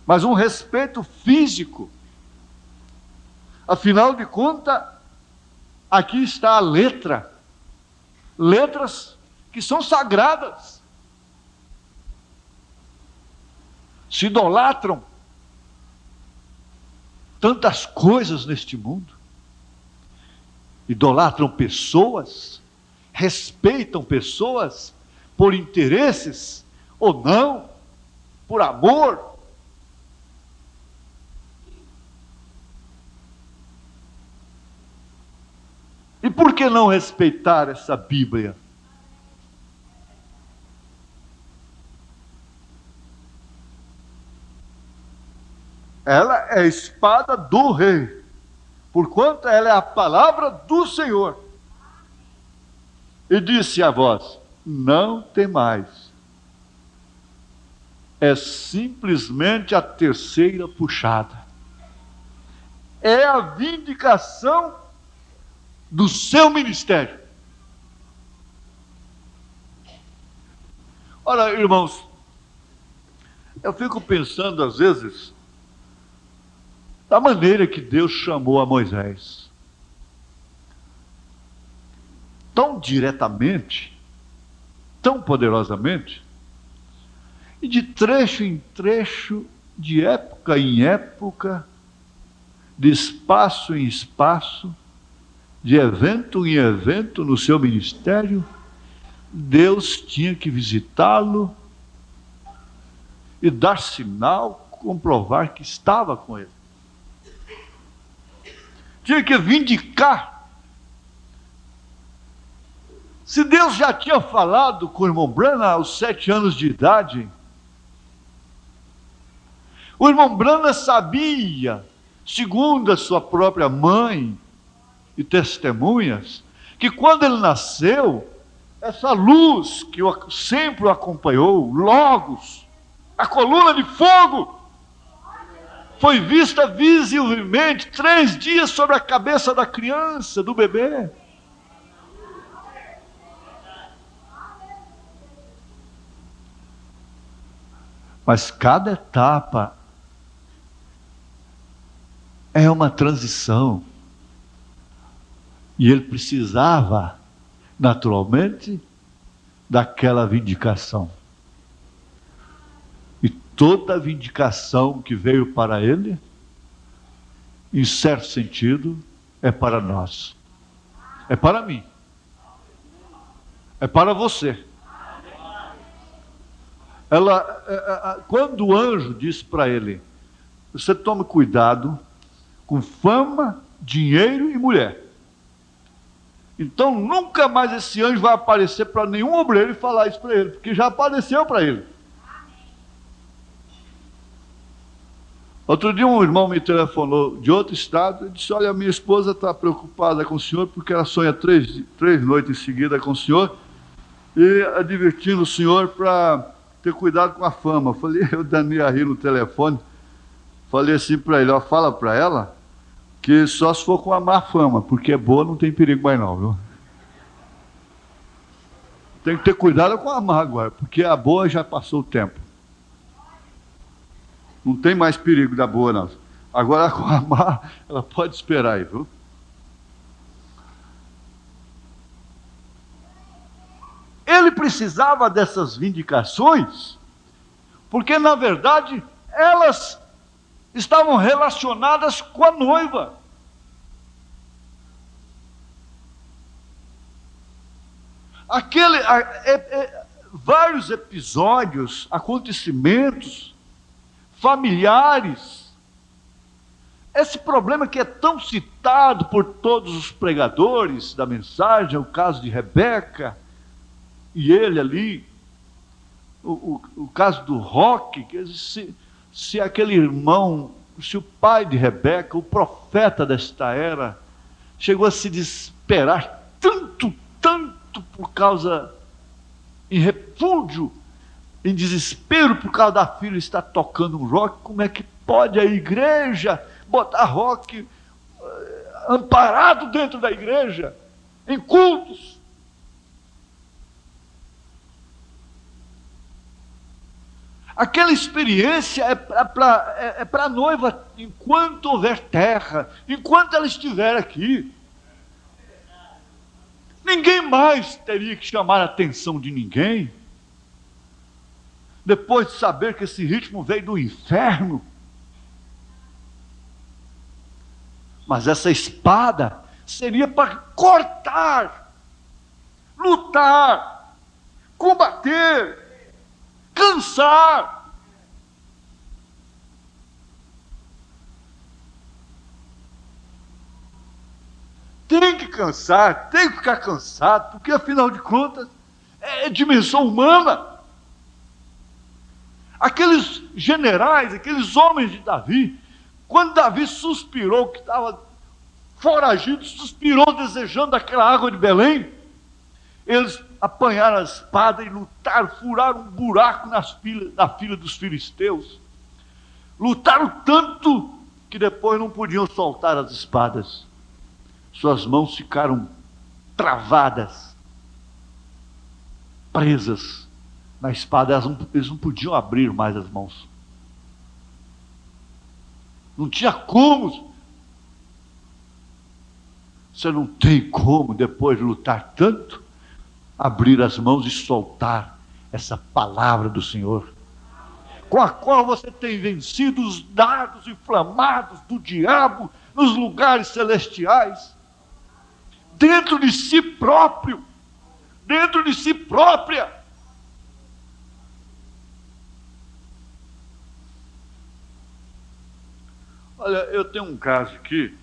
mas um respeito físico. Afinal de contas, aqui está a letra. Letras que são sagradas. Se idolatram tantas coisas neste mundo. Idolatram pessoas, respeitam pessoas por interesses ou não, por amor. E por que não respeitar essa Bíblia? Ela é a espada do rei, porquanto ela é a palavra do Senhor. E disse a voz, não temais. É simplesmente a terceira puxada. É a vindicação do seu ministério. Ora, irmãos, eu fico pensando às vezes da maneira que Deus chamou a Moisés. Tão diretamente, tão poderosamente, e de trecho em trecho, de época em época, de espaço em espaço, de evento em evento no seu ministério, Deus tinha que visitá-lo e dar sinal, comprovar que estava com ele. Tinha que vindicar. Se Deus já tinha falado com o irmão Branham aos 7 anos de idade, o irmão Branham sabia, segundo a sua própria mãe e testemunhas, que quando ele nasceu, essa luz que sempre o acompanhou, Logos, a coluna de fogo, foi vista visivelmente 3 dias sobre a cabeça da criança, do bebê. Mas cada etapa é uma transição. E ele precisava, naturalmente, daquela vindicação. E toda a vindicação que veio para ele, em certo sentido, é para nós. É para mim. É para você. Quando o anjo disse para ele, você tome cuidado com fama, dinheiro e mulher. Então nunca mais esse anjo vai aparecer para nenhum obreiro e falar isso para ele, porque já apareceu para ele. Outro dia um irmão me telefonou de outro estado e disse, olha, minha esposa está preocupada com o senhor porque ela sonha três noites em seguida com o senhor e advertindo o senhor para ter cuidado com a fama. Eu falei, eu danei a rir no telefone, falei assim para ele, ó, fala para ela que só se for com a má fama, porque é boa não tem perigo mais não, viu? Tem que ter cuidado com a má agora, porque a boa já passou o tempo. Não tem mais perigo da boa, não. Agora com a má, ela pode esperar aí, viu? Ele precisava dessas vindicações, porque na verdade elas estavam relacionadas com a noiva. Vários episódios, acontecimentos familiares, esse problema que é tão citado por todos os pregadores da mensagem, o caso de Rebeca, e ele ali, o caso do Roque, que se aquele irmão, se o pai de Rebeca, o profeta desta era, chegou a se desesperar tanto por causa, em repúdio, em desespero por causa da filha estar tocando um rock, como é que pode a igreja botar rock amparado dentro da igreja, em cultos? Aquela experiência é para a noiva enquanto houver terra, enquanto ela estiver aqui. Ninguém mais teria que chamar a atenção de ninguém. Depois de saber que esse ritmo veio do inferno. Mas essa espada seria para cortar, lutar, combater, cansar. Tem que cansar, tem que ficar cansado, porque afinal de contas é dimensão humana. Aqueles generais, aqueles homens de Davi, quando Davi suspirou, que estava foragido, suspirou desejando aquela água de Belém, eles apanharam a espada e lutaram, furaram um buraco na fila dos filisteus. Lutaram tanto que depois não podiam soltar as espadas. Suas mãos ficaram travadas, presas na espada, eles não podiam abrir mais as mãos. Não tinha como. Você não tem como, depois de lutar tanto, abrir as mãos e soltar essa palavra do Senhor, com a qual você tem vencido os dardos inflamados do diabo nos lugares celestiais, dentro de si próprio, dentro de si própria. Olha, eu tenho um caso aqui,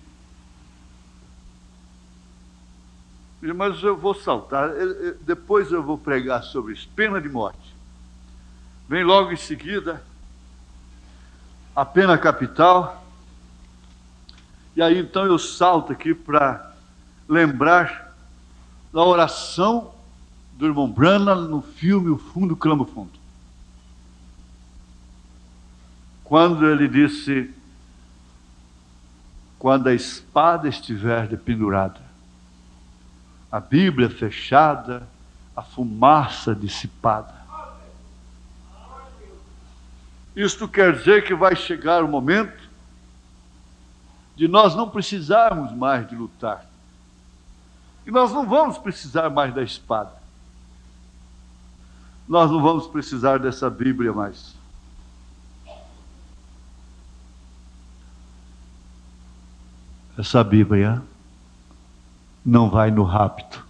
mas eu vou saltar, depois eu vou pregar sobre isso, pena de morte. Vem logo em seguida a pena capital, e aí então eu salto aqui para lembrar da oração do irmão Branham no filme O Fundo Clama o Fundo. Quando ele disse, quando a espada estiver dependurada, a Bíblia fechada, a fumaça dissipada. Isto quer dizer que vai chegar o momento de nós não precisarmos mais de lutar. E nós não vamos precisar mais da espada. Nós não vamos precisar dessa Bíblia mais. Essa Bíblia não vai no rapto.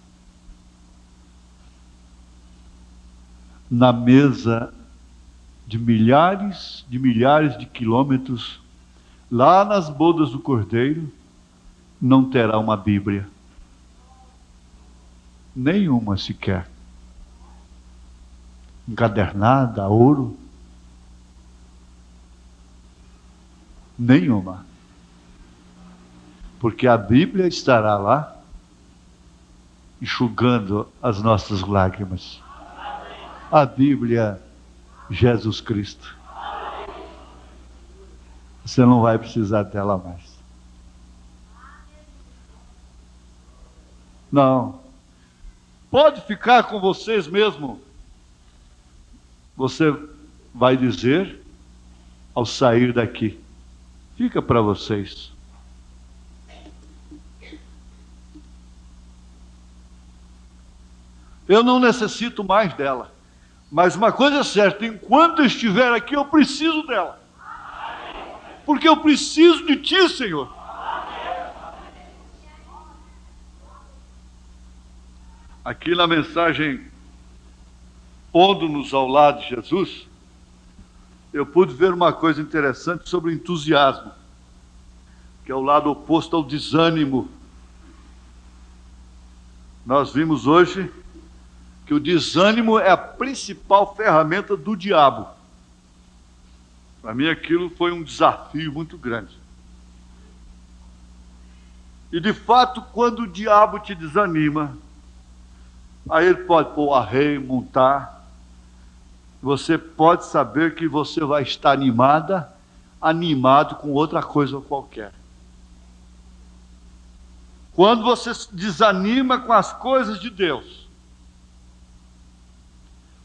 na mesa de milhares de quilômetros, lá nas bodas do Cordeiro, não terá uma Bíblia. Nenhuma sequer. Encadernada, a ouro. Nenhuma. Porque a Bíblia estará lá, enxugando as nossas lágrimas. A Bíblia, Jesus Cristo. Você não vai precisar dela mais. Não. Pode ficar com vocês mesmo. Você vai dizer, ao sair daqui, fica para vocês. Eu não necessito mais dela. Mas uma coisa é certa, enquanto eu estiver aqui, eu preciso dela. Porque eu preciso de Ti, Senhor. Aqui na mensagem, pondo-nos ao lado de Jesus, eu pude ver uma coisa interessante sobre o entusiasmo, que é o lado oposto ao desânimo. Nós vimos hoje que o desânimo é a principal ferramenta do diabo. Para mim aquilo foi um desafio muito grande. E de fato, quando o diabo te desanima, aí ele pode pôr arreio, montar, você pode saber que você vai estar animado com outra coisa qualquer. Quando você se desanima com as coisas de Deus,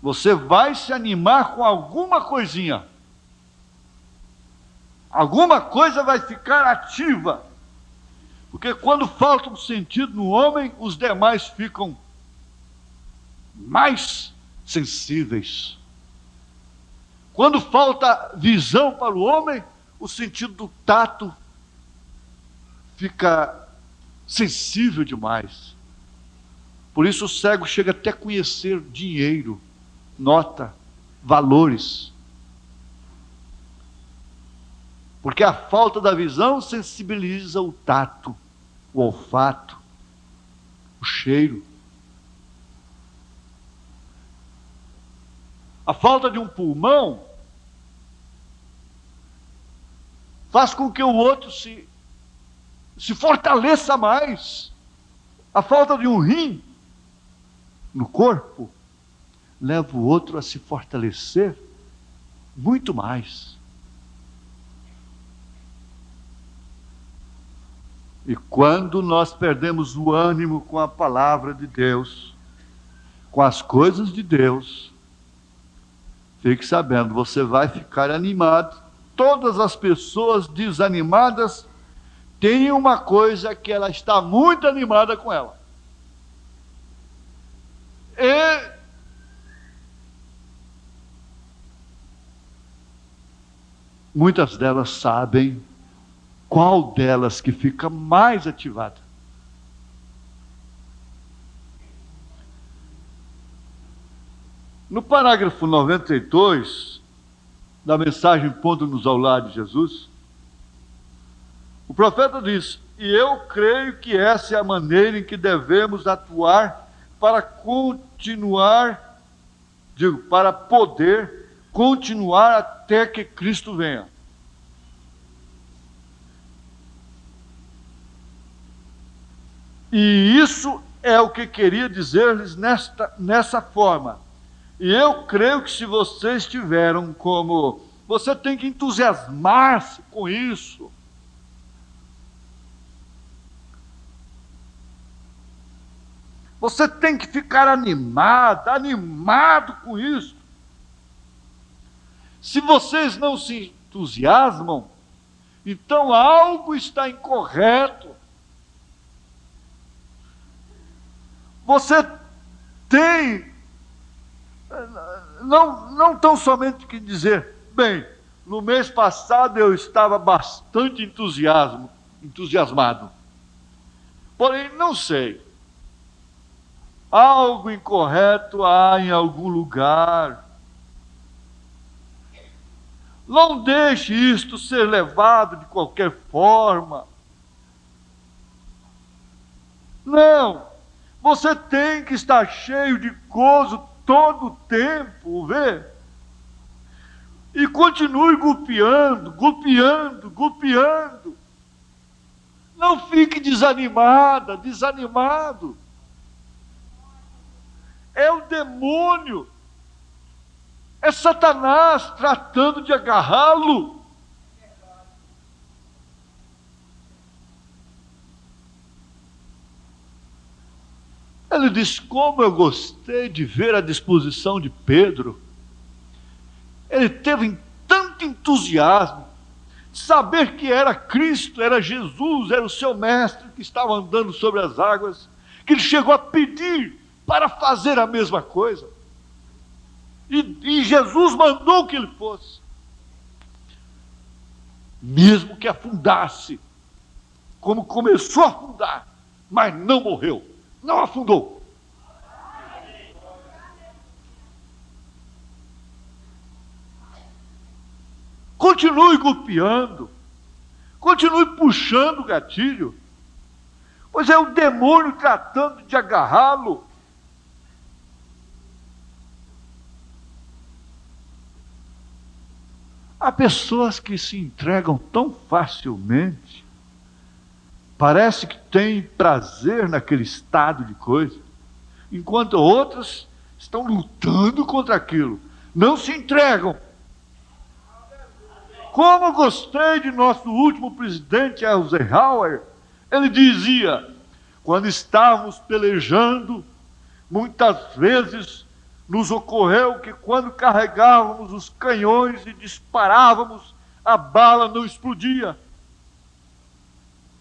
você vai se animar com alguma coisinha. Alguma coisa vai ficar ativa. Porque quando falta um sentido no homem, os demais ficam mais sensíveis. Quando falta visão para o homem, o sentido do tato fica sensível demais. Por isso o cego chega até a conhecer dinheiro, nota, valores. Porque a falta da visão sensibiliza o tato, o olfato, o cheiro. A falta de um pulmão faz com que o outro se fortaleça mais. A falta de um rim no corpo leva o outro a se fortalecer muito mais. E quando nós perdemos o ânimo com a palavra de Deus, com as coisas de Deus, fique sabendo, você vai ficar animado. Todas as pessoas desanimadas têm uma coisa que ela está muito animada com ela. E muitas delas sabem qual delas que fica mais ativada. No parágrafo 92, da mensagem Pondo-nos ao lado de Jesus, o profeta diz: e eu creio que essa é a maneira em que devemos atuar para continuar, para poder continuar até que Cristo venha. E isso é o que queria dizer-lhes nessa forma. E eu creio que se vocês tiveram como... Você tem que entusiasmar-se com isso. Você tem que ficar animado com isso. Se vocês não se entusiasmam, então algo está incorreto. Você tem, não tão somente que dizer, bem, no mês passado eu estava bastante entusiasmado, porém não sei. Algo incorreto há em algum lugar. Não deixe isto ser levado de qualquer forma. Não, você tem que estar cheio de gozo todo o tempo, vê? E continue golpeando, golpeando, golpeando. Não fique desanimada, desanimado. É o demônio, é Satanás tratando de agarrá-lo. Ele diz: como eu gostei de ver a disposição de Pedro. Ele teve tanto entusiasmo, saber que era Cristo, era Jesus, era o seu mestre que estava andando sobre as águas, que ele chegou a pedir para fazer a mesma coisa. E Jesus mandou que ele fosse. Mesmo que afundasse, como começou a afundar, mas não morreu, não afundou. Continue golpeando, continue puxando o gatilho, pois é o demônio tratando de agarrá-lo. Há pessoas que se entregam tão facilmente, parece que têm prazer naquele estado de coisa, enquanto outras estão lutando contra aquilo, não se entregam. Como eu gostei de nosso último presidente, Eisenhower. Ele dizia: quando estávamos pelejando, muitas vezes nos ocorreu que quando carregávamos os canhões e disparávamos, a bala não explodia.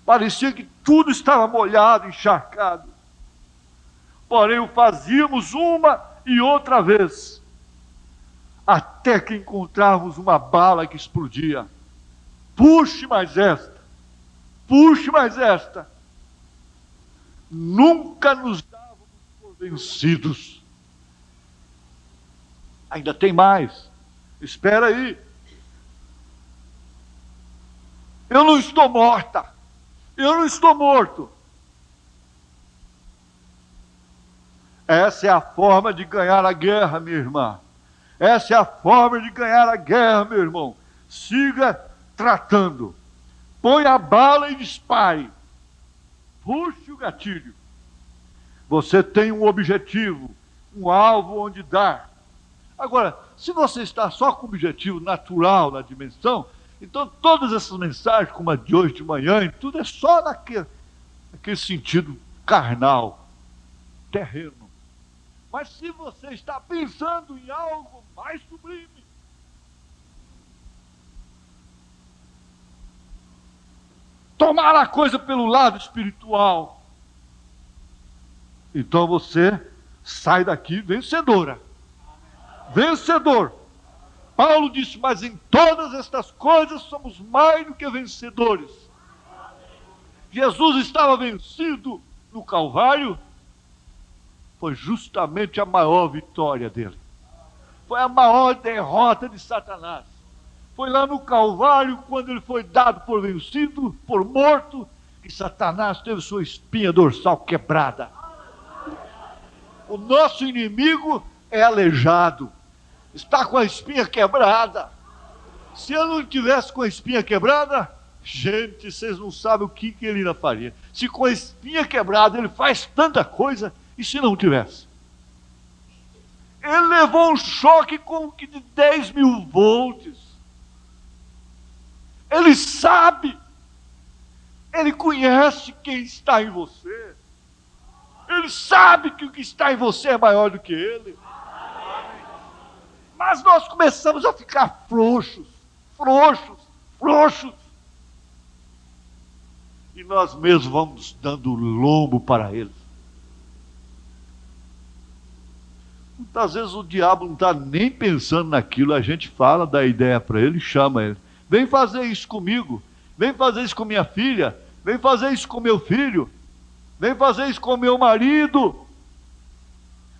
Parecia que tudo estava molhado, encharcado. Porém, o fazíamos uma e outra vez, até que encontrávamos uma bala que explodia. Puxe mais esta, puxe mais esta. Nunca nos dávamos por vencidos. Ainda tem mais, espera aí. Eu não estou morta, eu não estou morto. Essa é a forma de ganhar a guerra, minha irmã. Essa é a forma de ganhar a guerra, meu irmão. Siga tratando. Põe a bala e dispare. Puxe o gatilho. Você tem um objetivo, um alvo onde dar. Agora, se você está só com o objetivo natural na dimensão, então todas essas mensagens, como a de hoje de manhã, e tudo é só naquele sentido carnal, terreno. Mas se você está pensando em algo mais sublime, tomar a coisa pelo lado espiritual, então você sai daqui vencedora. Vencedor. Paulo disse: mas em todas estas coisas somos mais do que vencedores. Jesus estava vencido no Calvário. Foi justamente a maior vitória dele. Foi a maior derrota de Satanás. Foi lá no Calvário, quando ele foi dado por vencido, por morto, que Satanás teve sua espinha dorsal quebrada. O nosso inimigo é aleijado, está com a espinha quebrada. Se ele não tivesse com a espinha quebrada, gente, vocês não sabem o que ele ainda faria. Se com a espinha quebrada ele faz tanta coisa, e se não tivesse? Ele levou um choque como que de 10.000 volts. Ele sabe, ele conhece quem está em você. Ele sabe que o que está em você é maior do que ele. Mas nós começamos a ficar frouxos, frouxos, frouxos. E nós mesmos vamos dando lombo para ele. Muitas vezes o diabo não está nem pensando naquilo, a gente fala, dá ideia para ele e chama ele. Vem fazer isso comigo, vem fazer isso com minha filha, vem fazer isso com meu filho, vem fazer isso com meu marido.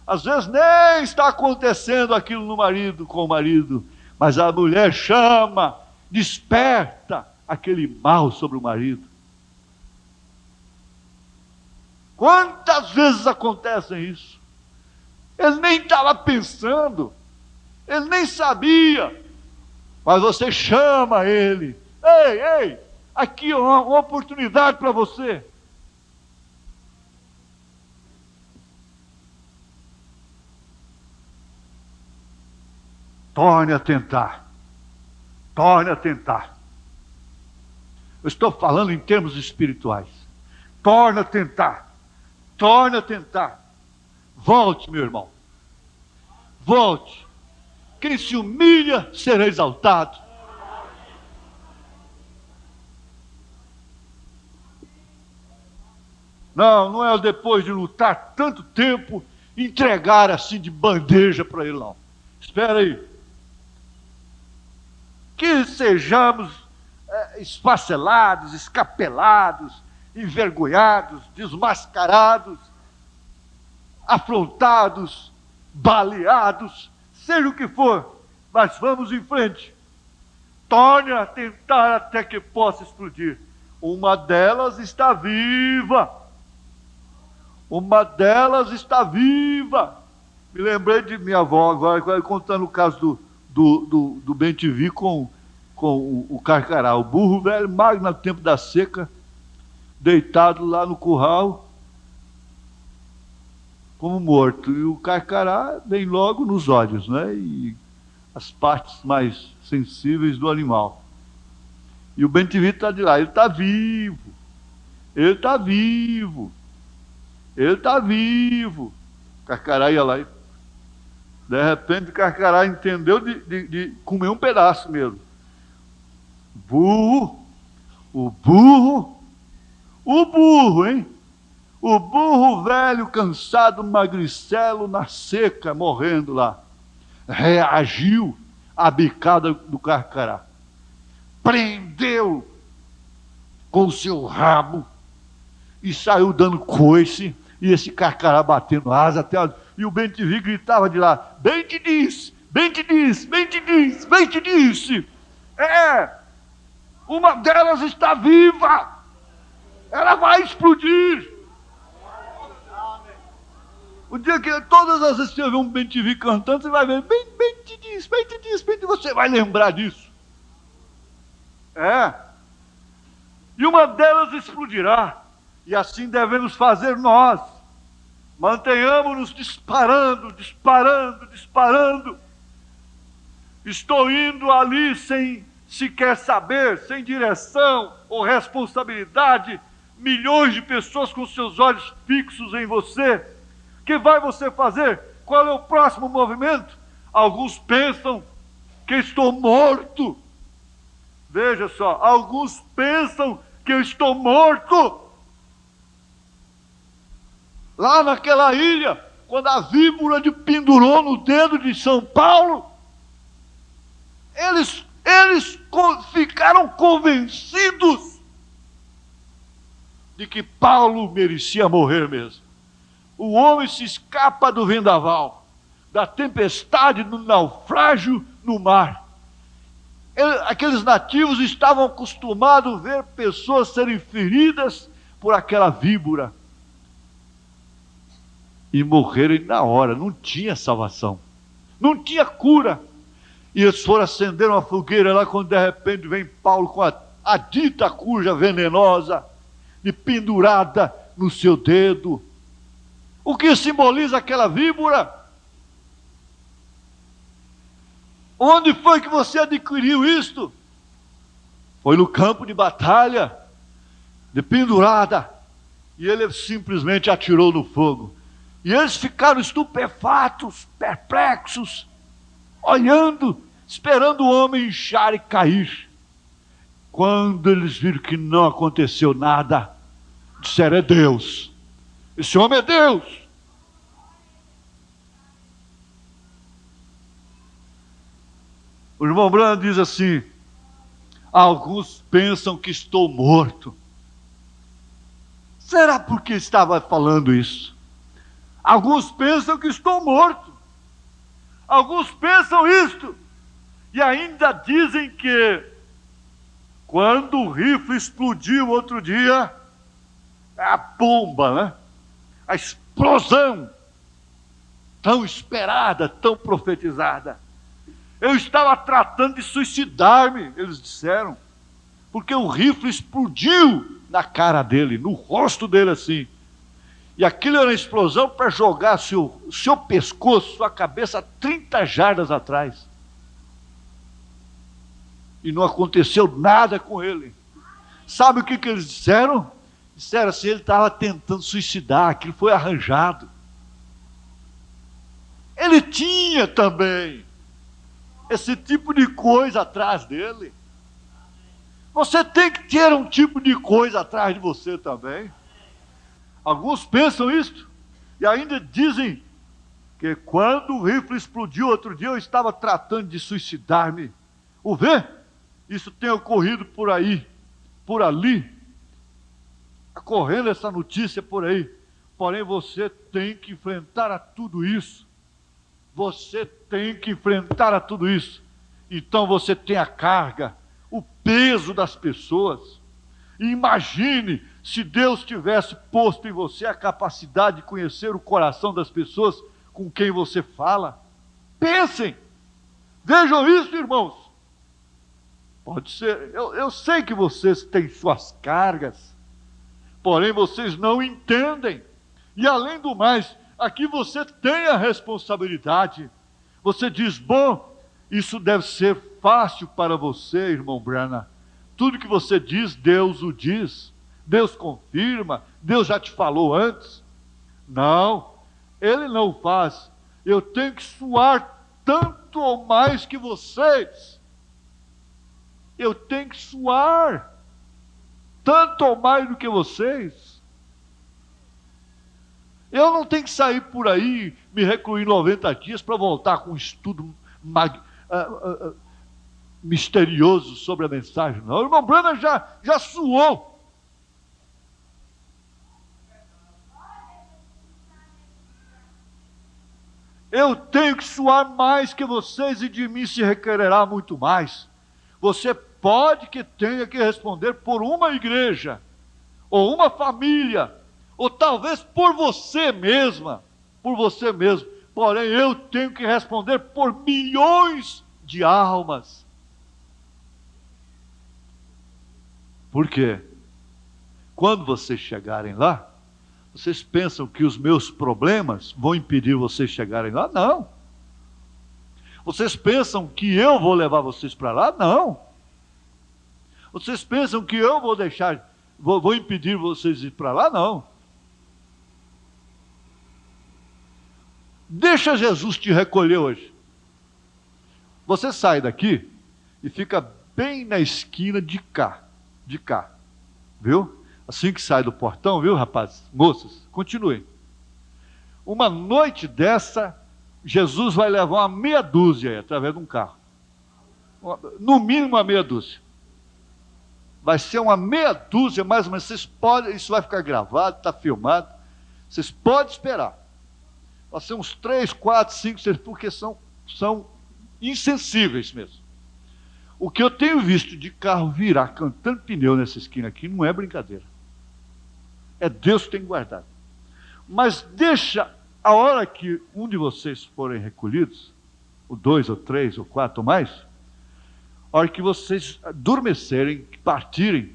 Às vezes nem está acontecendo aquilo no marido, com o marido, mas a mulher chama, desperta aquele mal sobre o marido. Quantas vezes acontece isso? Ele nem estava pensando, ele nem sabia, mas você chama ele. Ei, ei, aqui é uma oportunidade para você. Torne a tentar. Torne a tentar. Eu estou falando em termos espirituais. Torne a tentar. Torne a tentar. Volte, meu irmão. Volte. Quem se humilha será exaltado. Não é depois de lutar tanto tempo, entregar assim de bandeja para ele, não. Espera aí. Que sejamos esfacelados, escapelados, envergonhados, desmascarados, afrontados, baleados, seja o que for, mas vamos em frente. Torne a tentar até que possa explodir. Uma delas está viva. Uma delas está viva. Me lembrei de minha avó agora, contando o caso do bem-te-vi com o carcará. O burro velho, magro no tempo da seca, deitado lá no curral, como morto. E o carcará vem logo nos olhos, né? E as partes mais sensíveis do animal. E o bem-te-vi está de lá. Ele está vivo. Ele está vivo. Ele está vivo. O carcará ia lá e, de repente, o carcará entendeu de comer um pedaço mesmo. O burro, hein? O burro velho, cansado, magricelo, na seca, morrendo lá. Reagiu à bicada do carcará. Prendeu com o seu rabo e saiu dando coice, e esse carcará batendo asa até... E o bem-te-vi gritava de lá: bem te disse, bem te disse, bem te disse, bem te disse. Uma delas está viva. Ela vai explodir. O dia que todas as vezes que você vê um bem-te-vi cantando, você vai ver: bem te disse, bem te disse, bem te disse. Você vai lembrar disso. E uma delas explodirá. E assim devemos fazer nós. Mantenhamos-nos disparando, disparando, disparando. Estou indo ali sem sequer saber, sem direção ou responsabilidade, milhões de pessoas com seus olhos fixos em você. O que vai você fazer? Qual é o próximo movimento? Alguns pensam que estou morto. Veja só, alguns pensam que eu estou morto. Lá naquela ilha, quando a víbora pendurou no dedo de São Paulo, eles ficaram convencidos de que Paulo merecia morrer mesmo. O homem se escapa do vendaval, da tempestade, do naufrágio no mar. Aqueles nativos estavam acostumados a ver pessoas serem feridas por aquela víbora e morrerem na hora. Não tinha salvação, não tinha cura. E eles foram acender uma fogueira lá, quando de repente vem Paulo com a dita cuja venenosa e pendurada no seu dedo. O que simboliza aquela víbora? Onde foi que você adquiriu isto? Foi no campo de batalha, de pendurada, e ele simplesmente atirou no fogo. E eles ficaram estupefatos, perplexos, olhando, esperando o homem inchar e cair. Quando eles viram que não aconteceu nada, disseram: é Deus, esse homem é Deus. O irmão Branham diz assim: alguns pensam que estou morto. Será porque estava falando isso? Alguns pensam que estou morto. Alguns pensam isto. E ainda dizem que quando o rifle explodiu outro dia, a bomba, né? A explosão tão esperada, tão profetizada. Eu estava tratando de suicidar-me, eles disseram, porque o rifle explodiu na cara dele, no rosto dele assim. E aquilo era uma explosão para jogar seu pescoço, sua cabeça 30 jardas atrás. E não aconteceu nada com ele. Sabe o que eles disseram? Disseram assim, ele estava tentando suicidar, aquilo foi arranjado. Ele tinha também esse tipo de coisa atrás dele. Você tem que ter um tipo de coisa atrás de você também. Alguns pensam isso e ainda dizem que quando o rifle explodiu outro dia eu estava tratando de suicidar-me. O vê? Isso tem ocorrido por aí, por ali. Está correndo essa notícia por aí. Porém, você tem que enfrentar a tudo isso. Você tem que enfrentar a tudo isso. Então você tem a carga, o peso das pessoas. E imagine se Deus tivesse posto em você a capacidade de conhecer o coração das pessoas com quem você fala. Pensem, vejam isso, irmãos. Pode ser, eu sei que vocês têm suas cargas, porém vocês não entendem. E além do mais, aqui você tem a responsabilidade. Você diz, bom, isso deve ser fácil para você, irmão Branham. Tudo que você diz, Deus o diz. Deus confirma. Deus já te falou antes. Não, Ele não faz. Eu tenho que suar tanto ou mais que vocês. Eu tenho que suar tanto ou mais do que vocês. Eu não tenho que sair por aí, me recluir 90 dias para voltar com um estudo misterioso sobre a mensagem. Não, o irmão Branham já suou. Eu tenho que suar mais que vocês e de mim se requererá muito mais. Você pode que tenha que responder por uma igreja, ou uma família, ou talvez por você mesma, por você mesmo. Porém, eu tenho que responder por milhões de almas. Por quê? Quando vocês chegarem lá, vocês pensam que os meus problemas vão impedir vocês chegarem lá? Não. Vocês pensam que eu vou levar vocês para lá? Não. Vocês pensam que eu vou impedir vocês de ir para lá? Não. Deixa Jesus te recolher hoje. Você sai daqui e fica bem na esquina de cá, viu? Assim que sai do portão, viu, rapazes, moças, continuem. Uma noite dessa, Jesus vai levar uma meia dúzia aí, através de um carro. No mínimo uma meia dúzia. Vai ser uma meia dúzia, mais ou menos. Vocês podem, isso vai ficar gravado, está filmado. Vocês podem esperar. Vai ser uns 3, 4, 5, 6, porque são insensíveis mesmo. O que eu tenho visto de carro virar cantando pneu nessa esquina aqui não é brincadeira. É Deus que tem guardado. Mas deixa, a hora que um de vocês forem recolhidos, ou 2, ou 3, ou 4, ou mais, a hora que vocês adormecerem, partirem,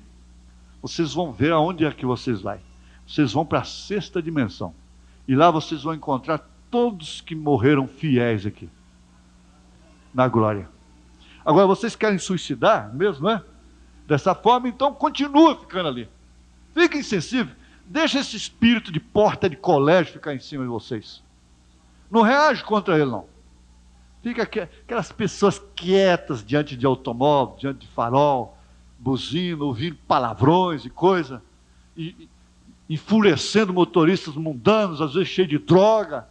vocês vão ver aonde é que vocês vão. Vocês vão para a 6ª dimensão. E lá vocês vão encontrar todos que morreram fiéis aqui, na glória. Agora, vocês querem suicidar mesmo, né? Dessa forma, então continua ficando ali. Fica insensível. Deixa esse espírito de porta de colégio ficar em cima de vocês. Não reage contra ele, não. Fica aquelas pessoas quietas diante de automóvel, diante de farol, buzina, ouvindo palavrões e coisa, e enfurecendo motoristas mundanos, às vezes cheios de droga,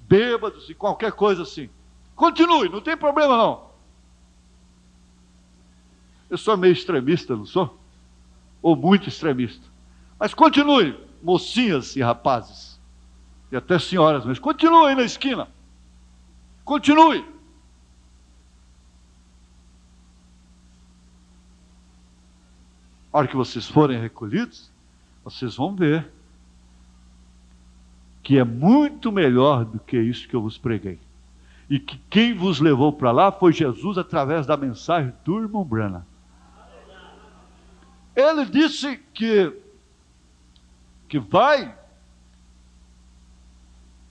bêbados e qualquer coisa assim. Continue, não tem problema não. Eu sou meio extremista, não sou? Ou muito extremista. Mas continue, mocinhas e rapazes. e até senhoras mesmo, continue aí na esquina. Continue. A hora que vocês forem recolhidos, vocês vão ver que é muito melhor do que isso que eu vos preguei. E que quem vos levou para lá foi Jesus através da mensagem do irmão Branham. Ele disse que vai,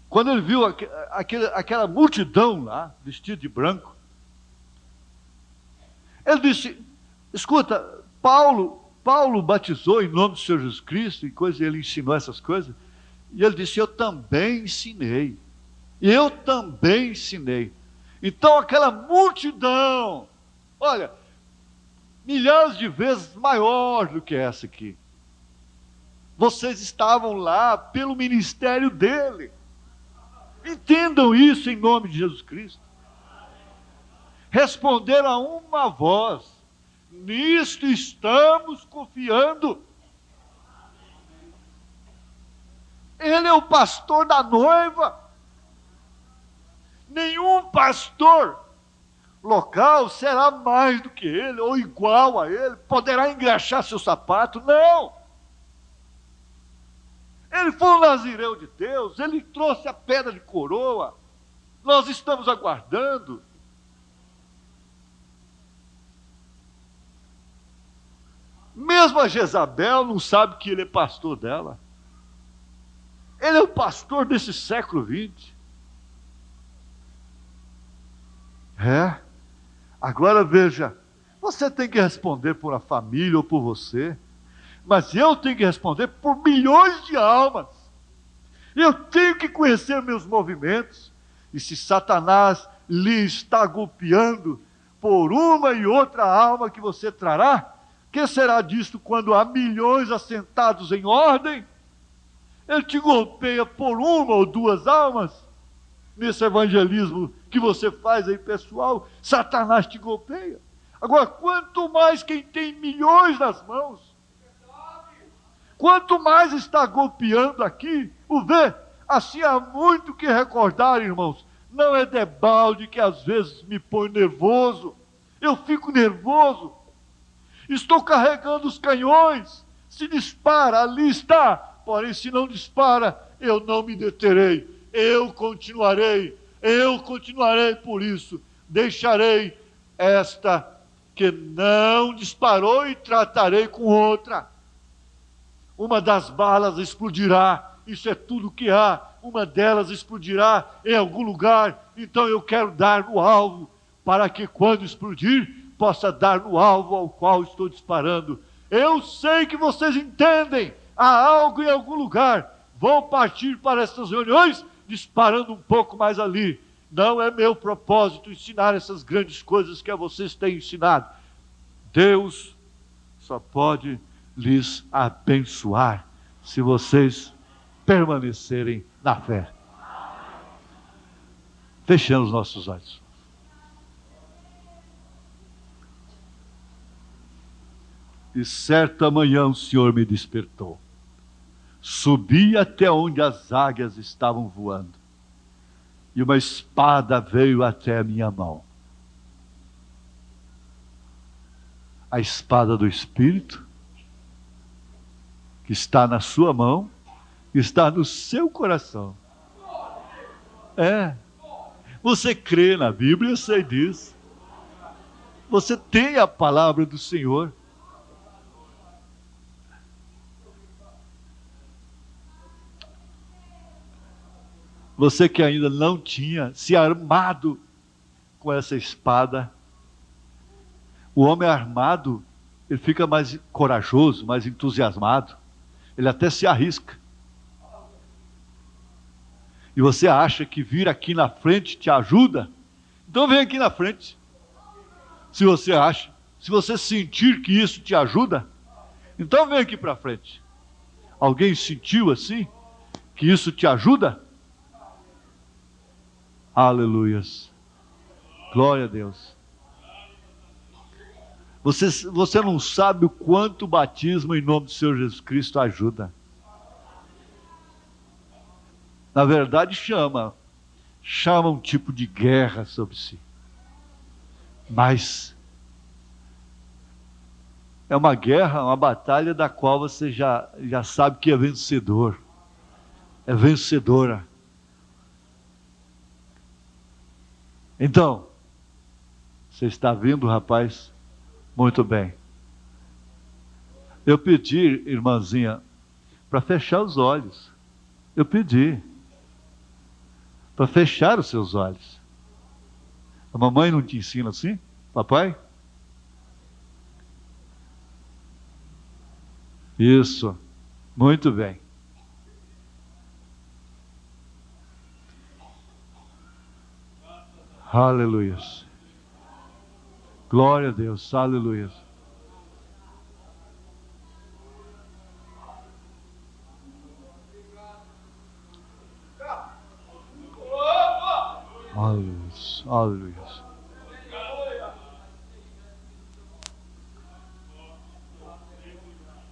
quando ele viu aquela multidão lá, vestida de branco, ele disse, escuta, Paulo batizou em nome do Senhor Jesus Cristo, e ele ensinou essas coisas, e ele disse, eu também ensinei. Então aquela multidão, olha, milhares de vezes maior do que essa aqui. Vocês estavam lá pelo ministério dele. Entendam isso em nome de Jesus Cristo. Responderam a uma voz, nisto estamos confiando. Ele é o pastor da noiva. Nenhum pastor local será mais do que ele, ou igual a ele, poderá engraxar seu sapato. Não! Ele foi um nazireu de Deus, ele trouxe a pedra de coroa. Nós estamos aguardando. Mesmo a Jezabel não sabe que ele é pastor dela. Ele é o pastor desse século XX. Agora veja, você tem que responder por a família ou por você, mas eu tenho que responder por milhões de almas. Eu tenho que conhecer meus movimentos. E se Satanás lhe está golpeando por uma e outra alma que você trará, que será disto quando há milhões assentados em ordem? Ele te golpeia por uma ou duas almas. Nesse evangelismo que você faz aí, pessoal, Satanás te golpeia. Agora, quanto mais quem tem milhões nas mãos, quanto mais está golpeando aqui, assim há muito que recordar, irmãos. Não é debalde que às vezes me põe nervoso. Eu fico nervoso. Estou carregando os canhões. Se dispara, ali está. Porém, se não dispara, eu não me deterei. Eu continuarei por isso. Deixarei esta que não disparou e tratarei com outra. Uma das balas explodirá, isso é tudo que há. Uma delas explodirá em algum lugar, então eu quero dar no alvo, para que quando explodir, possa dar no alvo ao qual estou disparando. Eu sei que vocês entendem, há algo em algum lugar. Vou partir para essas reuniões, disparando um pouco mais ali. Não é meu propósito ensinar essas grandes coisas que a vocês têm ensinado. Deus só pode lhes abençoar se vocês permanecerem na fé. Fechando os nossos olhos. E certa manhã o Senhor me despertou. Subi até onde as águias estavam voando. E uma espada veio até a minha mão. A espada do Espírito, que está na sua mão, está no seu coração. Você crê na Bíblia, eu sei disso. Você tem a palavra do Senhor. Você que ainda não tinha se armado com essa espada. O homem armado, ele fica mais corajoso, mais entusiasmado. Ele até se arrisca. E você acha que vir aqui na frente te ajuda? Então vem aqui na frente. Se você acha, se você sentir que isso te ajuda, então vem aqui para frente. Alguém sentiu assim? Que isso te ajuda? Aleluias. Glória a Deus. Você não sabe o quanto o batismo em nome do Senhor Jesus Cristo ajuda. Na verdade, chama um tipo de guerra sobre si. Mas é uma guerra, uma batalha da qual você já sabe que é vencedor. É vencedora. Então, você está vindo, rapaz? Muito bem. Eu pedi, irmãzinha, para fechar os olhos. Eu pedi para fechar os seus olhos. A mamãe não te ensina assim? Papai? Isso. Muito bem. Aleluia. Glória a Deus. Aleluia. Aleluia. Aleluia.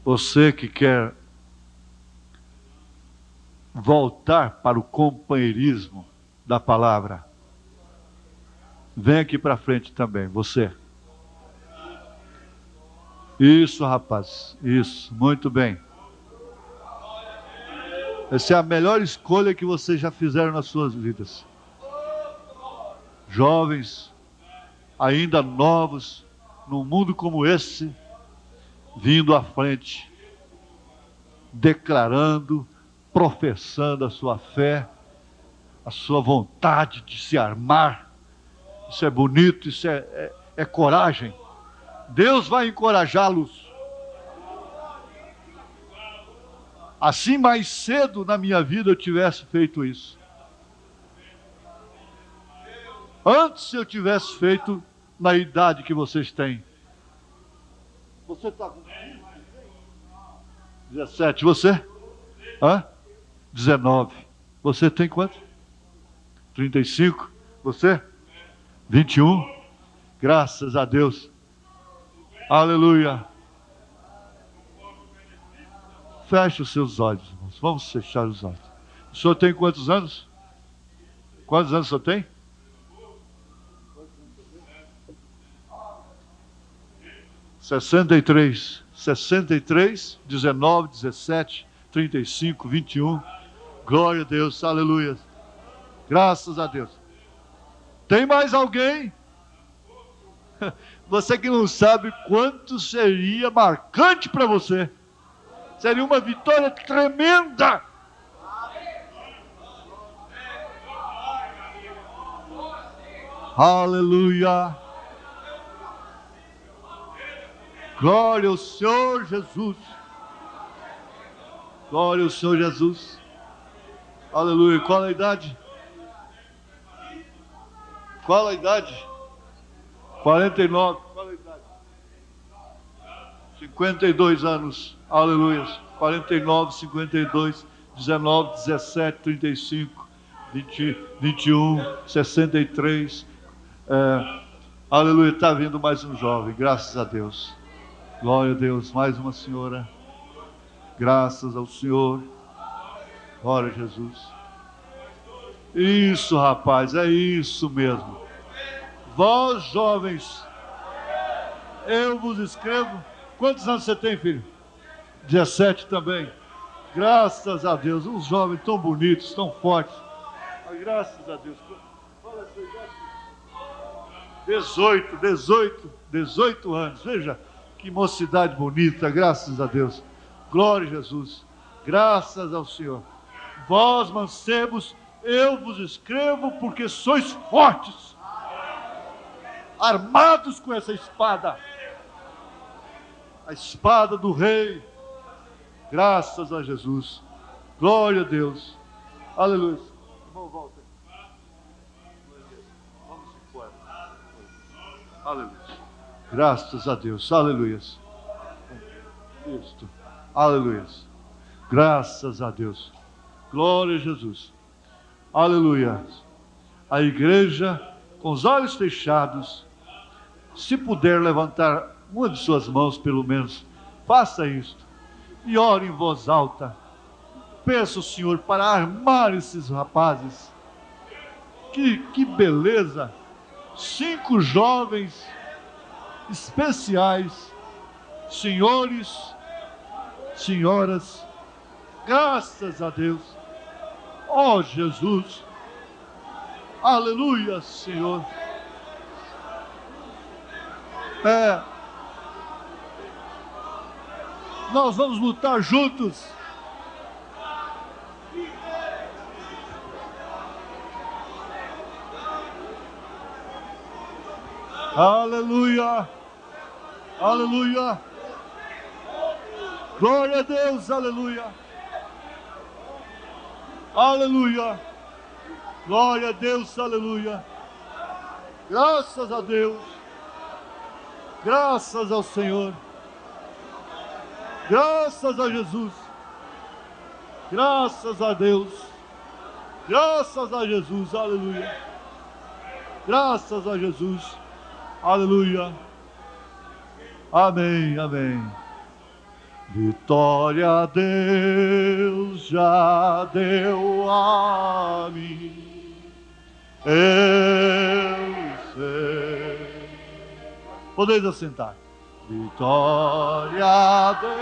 Você que quer voltar para o companheirismo da palavra, vem aqui para frente também, você. Isso, rapaz. Isso, muito bem. Essa é a melhor escolha que vocês já fizeram nas suas vidas. Jovens, ainda novos, num mundo como esse, vindo à frente, declarando, professando a sua fé, a sua vontade de se armar. Isso é bonito, isso é coragem. Deus vai encorajá-los. Assim mais cedo na minha vida eu tivesse feito isso. Antes eu tivesse feito na idade que vocês têm. Você está com 17, você? Hã? 19. Você tem quanto? 35. Você? 21. Graças a Deus. Aleluia. Feche os seus olhos, irmãos. Vamos fechar os olhos. O senhor tem quantos anos? Quantos anos o senhor tem? 63, 19, 17, 35, 21. Glória a Deus, aleluia. Graças a Deus. Tem mais alguém? Você que não sabe quanto seria marcante para você. Seria uma vitória tremenda. Aleluia. Glória ao Senhor Jesus. Glória ao Senhor Jesus. Aleluia. Qual a idade? Qual a idade? 49. Qual a idade? 52 anos. Aleluia. 49, 52, 19, 17, 35, 20, 21, 63. Aleluia. Está vindo mais um jovem. Graças a Deus. Glória a Deus, mais uma senhora. Graças ao Senhor. Glória a Jesus. Isso, rapaz, é isso mesmo. Vós, jovens, eu vos escrevo. Quantos anos você tem, filho? 17 também. Graças a Deus, uns jovens tão bonitos, tão fortes. Graças a Deus. Fala a sua idade. 18 anos. Veja. Que mocidade bonita, graças a Deus. Glória a Jesus. Graças ao Senhor. Vós, mancebos, eu vos escrevo porque sois fortes. Armados com essa espada. A espada do rei. Graças a Jesus. Glória a Deus. Aleluia. Irmão, volta. Vamos embora. Aleluia. Graças a Deus, aleluia. Isto, aleluia. Graças a Deus. Glória a Jesus. Aleluia. A igreja, com os olhos fechados, se puder levantar uma de suas mãos, pelo menos, faça isto. E ore em voz alta. peço ao Senhor para armar esses rapazes. Que beleza! 5 jovens especiais, senhores, senhoras, graças a Deus. Ó Jesus, aleluia, Senhor. Nós vamos lutar juntos. Aleluia, aleluia, glória a Deus, aleluia, aleluia, glória a Deus, aleluia, graças a Deus, graças ao Senhor, graças a Jesus, graças a Deus, graças a Jesus, aleluia, graças a Jesus, aleluia, amém, amém. Vitória a Deus já deu a mim, eu sei. Podeis assentar. Vitória a Deus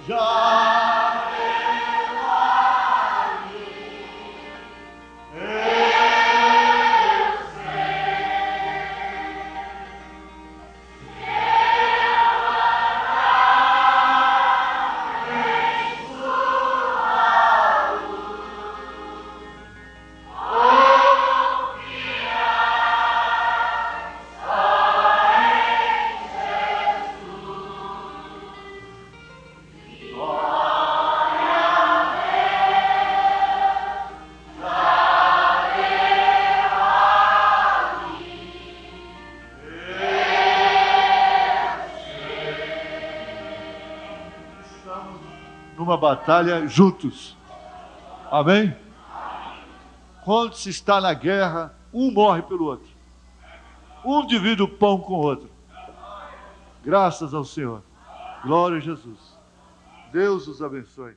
já deu a mim, eu sei. Eu haverá em sua luz, confiar só em Jesus. Glória a Deus, já deu a mim, estamos numa batalha juntos. Amém? Quando se está na guerra, um morre pelo outro. Um divide o pão com o outro. Graças ao Senhor. Glória a Jesus. Deus os abençoe.